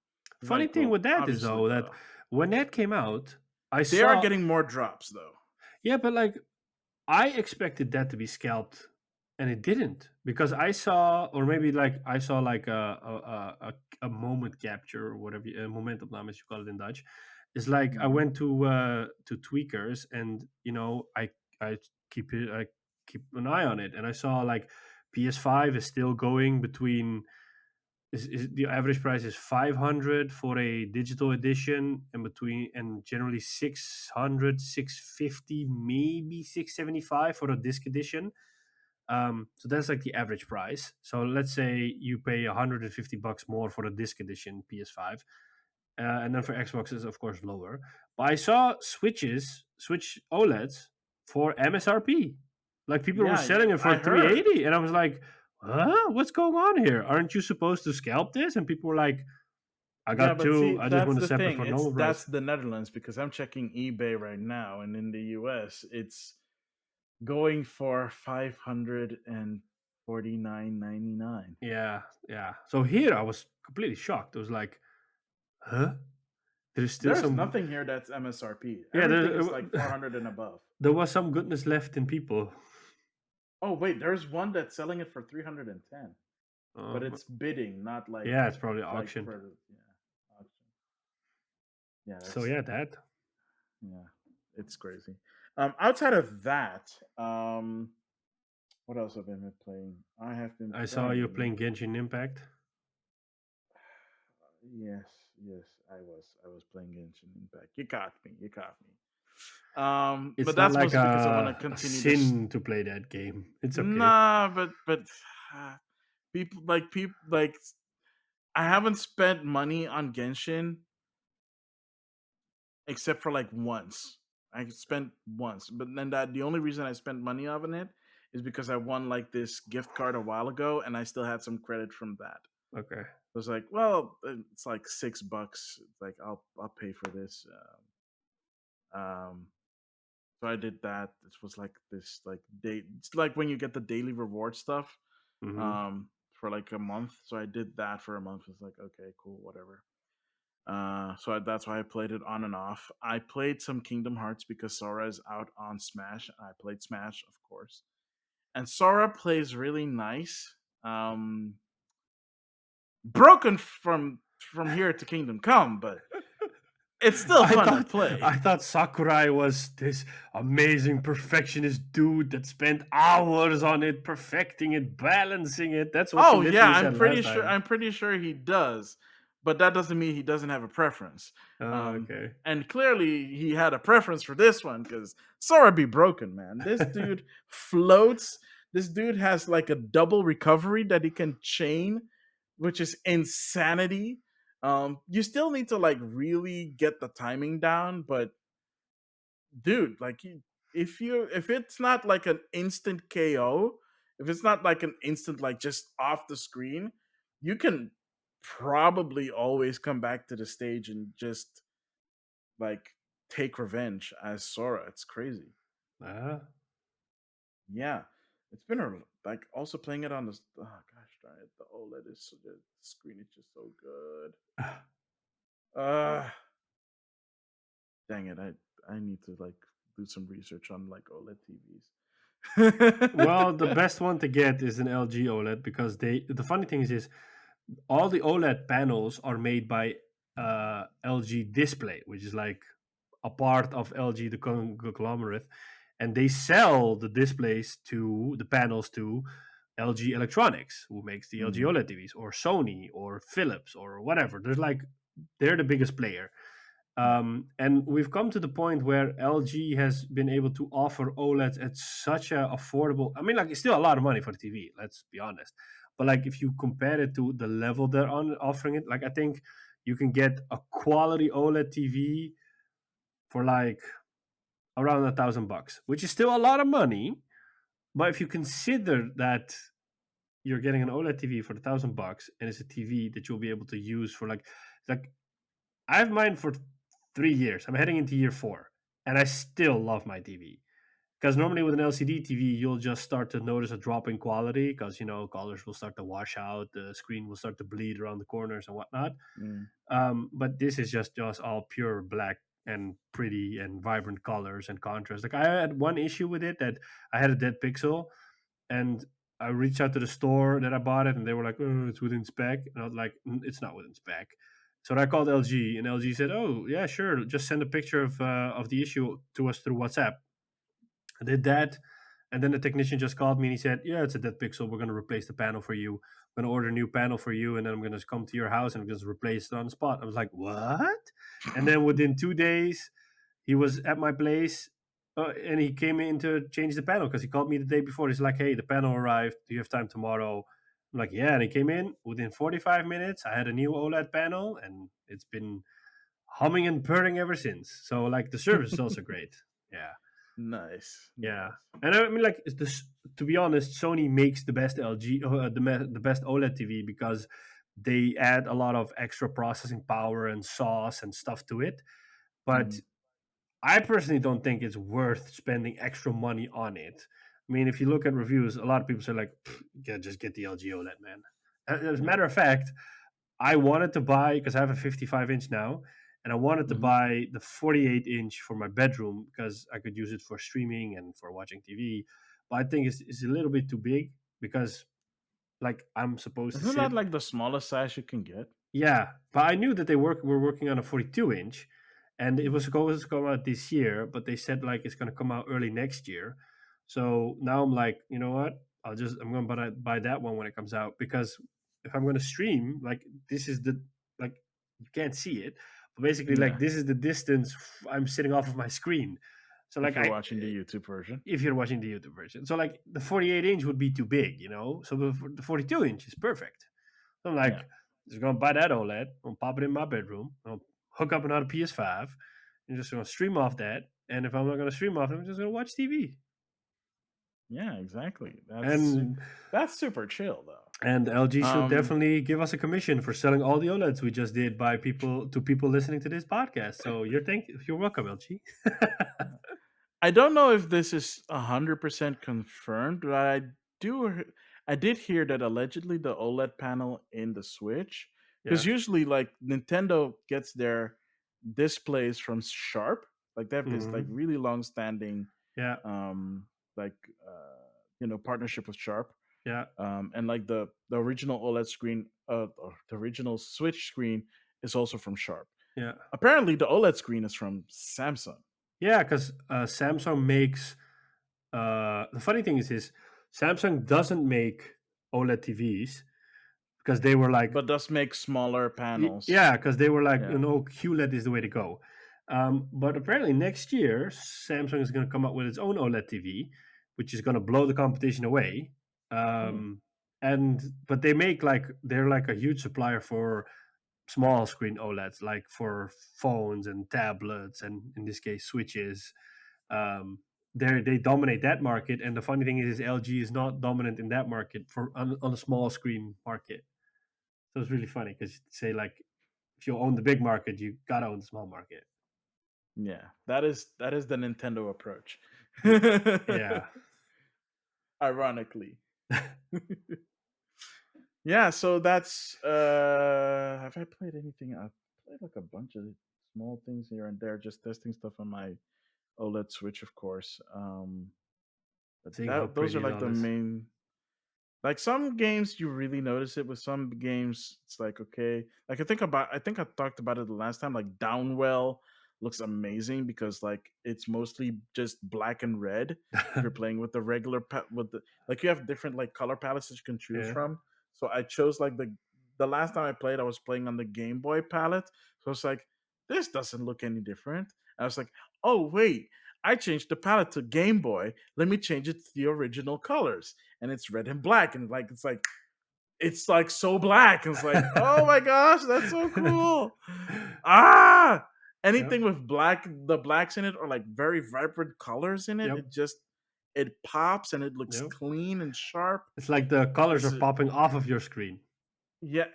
it's
Funny
like,
thing
well,
with that is
obviously
though that
the
when that came out, I
they are
saw
getting more drops though.
yeah, but like I expected that to be scalped, and it didn't because I saw, or maybe like I saw like a moment capture or whatever, a momentum as you call it in Dutch. It's like I
Mhm.
went to Tweakers, and you know I I keep an eye on it, and I saw like PS5 is still going between is the average price is 500 for a digital edition, and between and generally 600, 650, maybe 675 for a disc edition. So that's like the average price. So let's say you pay 150 bucks more for a disc edition PS5, and then for Xbox is of course lower. But I saw Switch OLEDs for MSRP. Like people were
Yeah,
selling it for
I heard.
380, and I was like, "Huh? What's going on here? Aren't you supposed to scalp this?" And people were like, "I
Yeah,
got
but
two.
see,
I just
that's
want to
the
separate
thing.
for
It's
normal price."
that's the Netherlands because I'm checking eBay right now, and in the US, it's going for 549.99.
Yeah, yeah. So here I was completely shocked. I was like, "Huh? There's still
There's
some."
nothing here that's MSRP.
Yeah,
Everything is like 400 and above.
there was some goodness left in people.
Oh wait, there's one that's selling it for 310, but
Um,
it's bidding, not
yeah, it's probably
like
auctioned.
for the yeah auction. Yeah,
So
that's
yeah, that
yeah, it's crazy. Outside of that, what else have I been playing? I have been
I saw you
playing.
playing Genshin Impact.
Yes, yes, I was playing Genshin Impact. You caught me. You caught me. But
It's not
that's
like
mostly because I want to
a
continue this.
sin to play that game. It's okay.
Nah, but people like I haven't spent money on Genshin except for like once. I spent once, but then that the only reason I spent money on it is because I won like this gift card a while ago, and I still had some credit from that.
Okay.
I was like, well, it's like $6. It's like I'll pay for this. Um, so I did that. This was like this like day. It's like when you get the daily reward stuff
Hmm.
for like a month. So I did that for a month. It's like okay, cool, whatever. That's why I played it on and off. I played some Kingdom Hearts because Sora is out on Smash. I played Smash, of course, and Sora plays really nice. Um, Broken from here to Kingdom Come, but it's still
I
fun to
thought
play.
I thought Sakurai was this amazing perfectionist dude that spent hours on it, perfecting it, balancing it. That's what you
Oh yeah,
literally
I'm
said
pretty
last
sure.
time.
I'm pretty sure he does, but that doesn't mean he doesn't have a preference.
Okay.
And clearly, he had a preference for this one because Sora be broken, man. This dude floats. This dude has like a double recovery that he can chain, which is insanity. You still need to like really get the timing down, but dude, like if it's not like an instant KO, if it's not like an instant like just off the screen, you can probably always come back to the stage and just like take revenge as Sora. It's crazy.
Ah,
Yeah, it's been a like also playing it on the oh gosh darn it, the OLED is so the screen is just so good. Uh dang it, I need to like do some research on like OLED
well, the
TVs.
best one to get is an LG OLED because they. The funny thing is all the OLED panels are made by LG Display, which is like a part of LG, the conglomerate, and they sell the displays to the panels to LG Electronics, who makes the LG
Mm,
OLED TVs, or Sony, or Philips, or whatever. There's like they're the biggest player.
yeah.
And we've come to the point where LG has been able to offer OLEDs at such a affordable. I mean, like it's still a lot of money for the TV. Let's be honest. But like if you compare it to the level they're on offering it, like I think you can get a quality OLED TV for like around $1,000, which is still a lot of money. But if you consider that you're getting an OLED TV for $1,000 and it's a TV that you'll be able to use for like I have mine for 3 years. I'm heading into year four, and I still love my TV. Because normally with an LCD TV, you'll just start to notice a drop in quality because colors will start to wash out, the screen will start to bleed around the corners and whatnot.
Mm,
But this is just all pure black and pretty and vibrant colors and contrast. Like I had one issue with it that I had a dead pixel, and I reached out to the store that I bought it, and they were like, "Oh, it's within spec," and I was like, "It's not within spec." So I called LG, and LG said, "Oh, yeah, sure. Just send a picture of the issue to us through WhatsApp." I did that, and then the technician just called me and he said, "Yeah, it's a dead pixel. We're going to replace the panel for you. I'm going to order a new panel for you, and then I'm going to come to your house and just replace it on the spot." I was like, "What?" And then within 2 days, he was at my place, and he came in to change the panel because he called me the day before. He's like, "Hey, the panel arrived. Do you have time tomorrow?" I'm like, "Yeah." And he came in within 45 minutes. I had a new OLED panel, and it's been humming and purring ever since. So like the service is also great. Yeah.
nice,
Yeah,
nice.
and I mean, like, it's this. To be honest, Sony makes the best LG, the best OLED TV because they add a lot of extra processing power and sauce and stuff to it. But
Mm,
I personally don't think it's worth spending extra money on it. I mean, if you look at reviews, a lot of people say like, "Yeah, just get the LG OLED, man." As a
yeah.
matter of fact, I wanted to buy because I have a 55-inch now, and I wanted to
Hmm.
buy the 48-inch for my bedroom because I could use it for streaming and for watching TV. But I think it's a little bit too big because like I'm supposed to
Isn't
sit.
that like the smallest size you can get?
Yeah, but I knew that they were working on a 42-inch, and it was
Mm,
supposed to come out this year, but they said like it's going to come out early next year. So now I'm like, you know what? I'm going to buy that one when it comes out because if I'm going to stream, like this is the like you can't see it, but basically like
yeah.
this is the distance I'm sitting off of my screen. So
If
like
you're watching the YouTube version.
if you're watching the YouTube version, so like the 48-inch would be too big. So the 42-inch is perfect. I'm
Yeah.
like, just gonna buy that OLED. I'm gonna pop it in my bedroom. I'm gonna hook up another PS5 and just gonna stream off that. And if I'm not gonna stream off, I'm just gonna watch TV.
Yeah, exactly.
And
That's super chill though.
and LG should
Um
definitely give us a commission for selling all the OLEDs we just did by people listening to this podcast. So you're welcome, LG.
I don't know if this is 100% confirmed, but do I did hear that allegedly the OLED panel in the Switch, because
Yeah.
usually like Nintendo gets their displays from Sharp, like they have this like
Hmm.
really long standing
Yeah.
um like partnership with Sharp.
Yeah.
And like the original OLED screen, or the original Switch screen is also from Sharp.
Yeah.
Apparently, the OLED screen is from Samsung.
Yeah. Because Samsung makes. The funny thing is Samsung doesn't make OLED TVs because they were like,
But does make smaller panels.
Yeah, because they were like,
Yeah.
QLED is the way to go. But apparently next year, Samsung is going to come up with its own OLED TV, which is going to blow the competition away.
Hmm.
Um, and but they're like a huge supplier for small screen OLEDs, like for phones and tablets, and in this case, switches. Um, they dominate that market, and the funny thing is LG is not dominant in that market on a small screen market. So it's really funny because you say like, if you own the big market, you gotta own the small market.
Yeah, that is the Nintendo approach.
Yeah.
Ironically. Yeah, so that's have I played anything? I've played like a bunch of small things here and there, just testing stuff on my OLED Switch, of course. But
Seeing how
that those
pretty
are
it
like
all
the
is.
main. Like some games, you really notice it. With some games, it's like okay. Like I think I talked about it the last time. Like Downwell looks amazing because like it's mostly just black and red. If you're playing with the with the like you have different like color palettes that you can choose
Yeah.
from. So I chose like the last time I played, I was playing on the Game Boy palette. So it's like this doesn't look any different. I was like, oh wait, I changed the palette to Game Boy. Let me change it to the original colors, and it's red and black, and like it's like so black, and it's like, oh my gosh, that's so cool. Ah,
Yep.
anything with the blacks in it or like very vibrant colors in it,
Yep.
it pops and it looks
Yep.
clean and sharp.
It's like the colors are
It's
popping off of your screen.
yeah,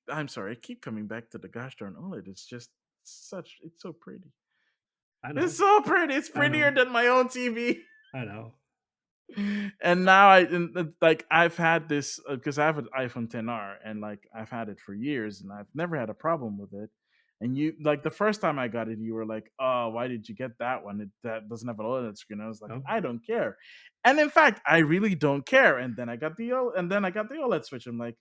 I'm sorry, I keep coming back to the gosh darn OLED. It's just it's so pretty.
I
It's
know.
so pretty. It's
I
prettier
know.
than my own TV.
I know.
And now like I've had this because I have an iPhone 10R, and like I've had it for years and I've never had a problem with it. And you like the first time I got it, you were like, "Oh, why did you get that one? That doesn't have an OLED screen." I was like,
Yep.
"I don't care," and in fact, I really don't care. And then I got the OLED Switch. I'm like,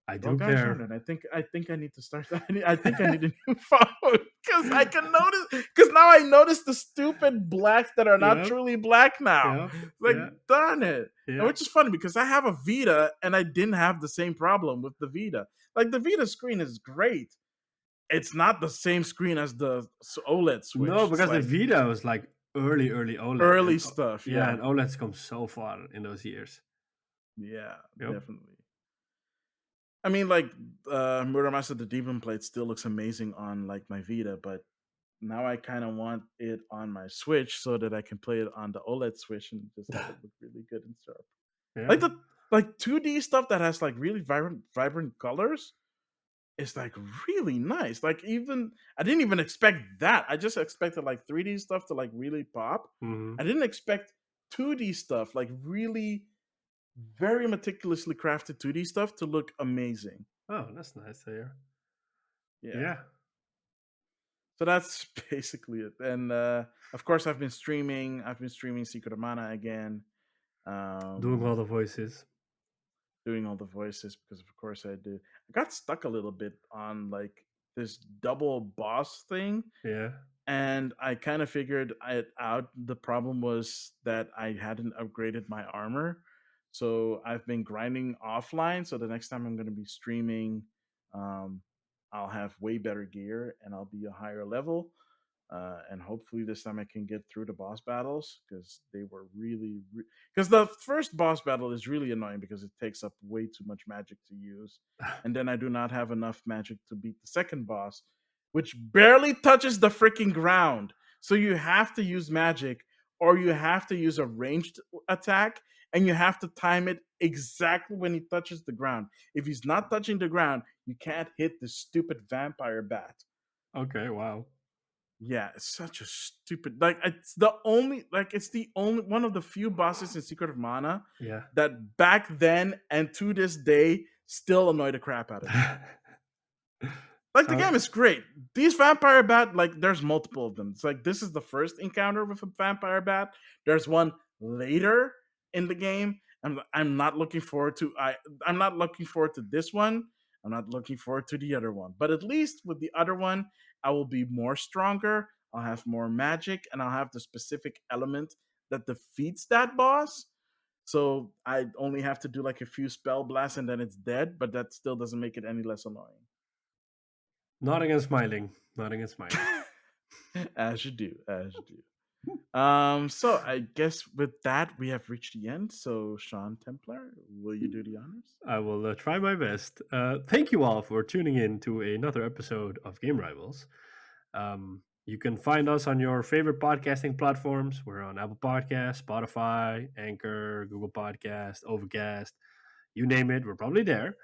I
well,
do
gosh darn
care.
it! I think I need to start. I think I need a new phone because I can notice. Because now I notice the stupid blacks that are not
Yep.
truly black now.
Yep.
Like,
Yeah.
darn it! And
Yeah.
which is funny because I have a Vita and I didn't have the same problem with the Vita. Like the Vita screen is great. It's not the same screen as the OLED
No,
Switch. It's
because the
like
Vita was like early OLED,
early
and
stuff.
yeah,
Yeah,
and OLEDs come so far in those years.
yeah,
Yep.
definitely. I mean, like Murder Master the Demon Blade still looks amazing on like my Vita, but now I kind of want it on my Switch so that I can play it on the OLED Switch and just have it look really good and stuff.
Yeah.
Like the like 2D stuff that has like really vibrant colors is like really nice. Like even I didn't even expect that. I just expected like 3D stuff to like really pop.
Hmm.
I didn't expect 2D stuff, like really very meticulously crafted 2D stuff to look amazing.
Oh, that's nice to hear.
Yeah.
Yeah.
So that's basically it. And of course I've been streaming. I've been streaming Secret of Mana again.
Doing all
Um
the voices.
doing all the voices because of course I do. I got stuck a little bit on like this double boss thing,
Yeah.
and I kind of figured it out. The problem was that I hadn't upgraded my armor, so I've been grinding offline. So the next time I'm going to be streaming, um, I'll have way better gear and I'll be a higher level. And hopefully this time I can get through the boss battles because they were really because the first boss battle is really annoying because it takes up way too much magic to use, and then I do not have enough magic to beat the second boss, which barely touches the freaking ground. So you have to use magic or you have to use a ranged attack, and you have to time it exactly when he touches the ground. If he's not touching the ground, you can't hit the stupid vampire bat.
Okay. Wow.
Yeah, it's such a stupid it's the only one of the few bosses in Secret of Mana
Yeah.
that back then and to this day still annoy the crap out of me. Like the
So
game is great. These vampire bat, like there's multiple of them. It's like this is the first encounter with a vampire bat. There's one later in the game. I'm not looking forward to I'm not looking forward to this one. I'm not looking forward to the other one. But at least with the other one, I will be more stronger. I'll have more magic and I'll have the specific element that defeats that boss. So I only have to do like a few spell blasts and then it's dead, but that still doesn't make it any less annoying.
nodding and smiling. Nodding and smiling.
As you do, as you do. So I guess with that we have reached the end. So Sean Templar, will you do the honors?
I will try my best. Thank you all for tuning in to another episode of Game Rivals. You can find us on your favorite podcasting platforms. We're on Apple Podcasts, Spotify, Anchor, Google Podcast, Overcast. You name it, we're probably there.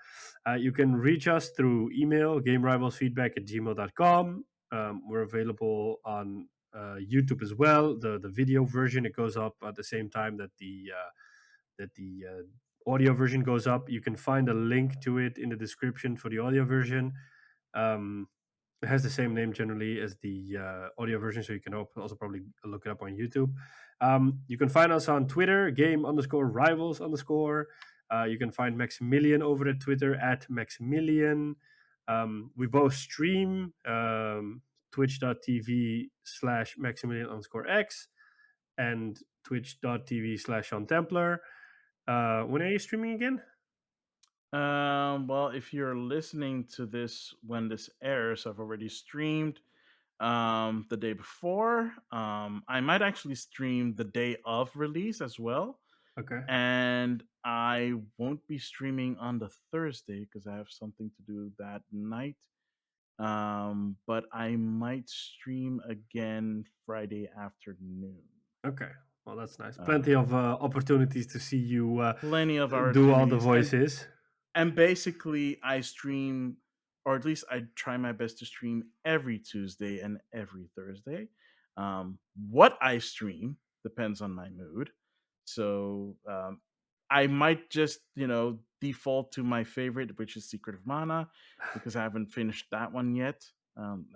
You can reach us through email, gamerivalsfeedback@gmail.com. We're available on YouTube as well. The video version, it goes up at the same time that the audio version goes up. You can find a link to it in the description for the audio version. Um, it has the same name generally as the audio version, so you can also probably look it up on YouTube. You can find us on Twitter, game_rivals_. You can find Maxemillian over at Twitter at Maxemillian. We both stream twitch.tv/Maxemillian_X and twitch.tv/Sean Templar. When are you streaming again?
Well, if you're listening to this when this airs, I've already streamed the day before. I might actually stream the day of release as well.
Okay.
And I won't be streaming on the Thursday because I have something to do that night. But I might stream again Friday afternoon.
Okay. Well, that's nice.
Uh,
Plenty of opportunities to see you
Plenty of
do all the
opportunities,
voices.
and basically I stream, or at least I try my best to stream every Tuesday and every Thursday. What I stream depends on my mood, so I might just default to my favorite, which is Secret of Mana, because I haven't finished that one yet,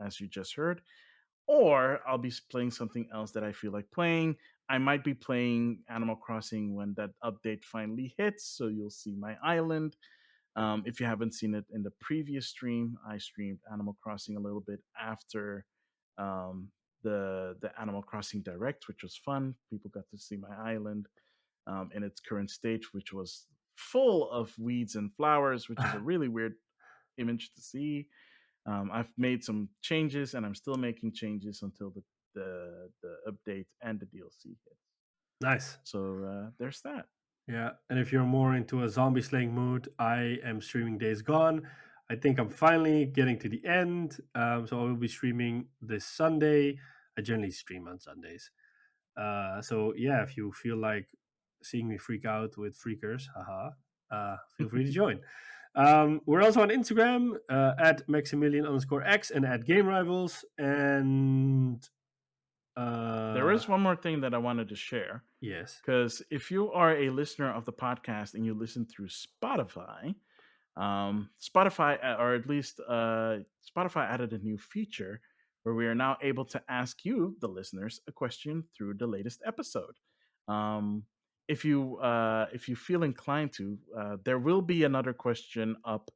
as you just heard. Or I'll be playing something else that I feel like playing. I might be playing Animal Crossing when that update finally hits, so you'll see my island. If you haven't seen it in the previous stream, I streamed Animal Crossing a little bit after um, the Animal Crossing Direct, which was fun. People got to see my island in its current state, which was full of weeds and flowers, which is a really weird image to see. I've made some changes, and I'm still making changes until the update and the DLC hits.
Nice.
So there's that.
Yeah, and if you're more into a zombie slaying mood, I am streaming Days Gone. I think I'm finally getting to the end, so I will be streaming this Sunday. I generally stream on Sundays. So yeah, if you feel like seeing me freak out with freakers, haha, feel free to join. We're also on Instagram at Maxemillian_X and at Game Rivals. And
There is one more thing that I wanted to share.
yes,
Because if you are a listener of the podcast and you listen through Spotify, or at least Spotify added a new feature where we are now able to ask you, the listeners, a question through the latest episode. Um, if you feel inclined to, there will be another question up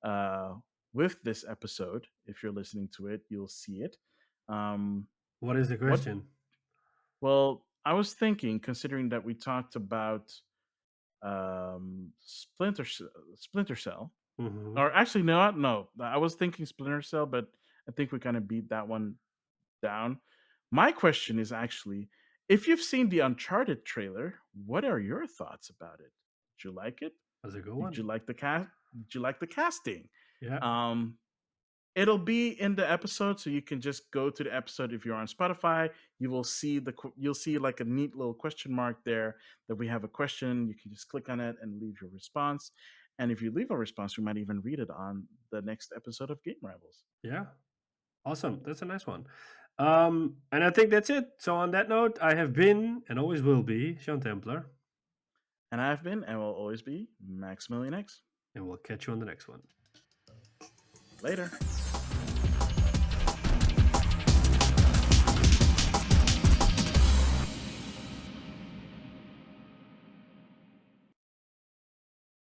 uh, with this episode. If you're listening to it, you'll see it. Um,
what is the
what
question?
well, I was thinking, considering that we talked about Splinter Cell,
Hmm.
or actually, no, I was thinking Splinter Cell, but I think we kind of beat that one down. My question is actually, if you've seen the Uncharted trailer, what are your thoughts about it? Did you like it?
That's a good
Did
one.
you like the cast? Did you like the casting?
Yeah,
Um, It'll be in the episode, so you can just go to the episode. If you're on Spotify, you will see you'll see like a neat little question mark there that we have a question. You can just click on it and leave your response. And if you leave a response, we might even read it on the next episode of Game Rivals.
yeah, awesome. That's a nice one. And I think that's it. So on that note, I have been and always will be Sean Templar,
And I've been and will always be Maximilian X.
and we'll catch you on the next one.
Later.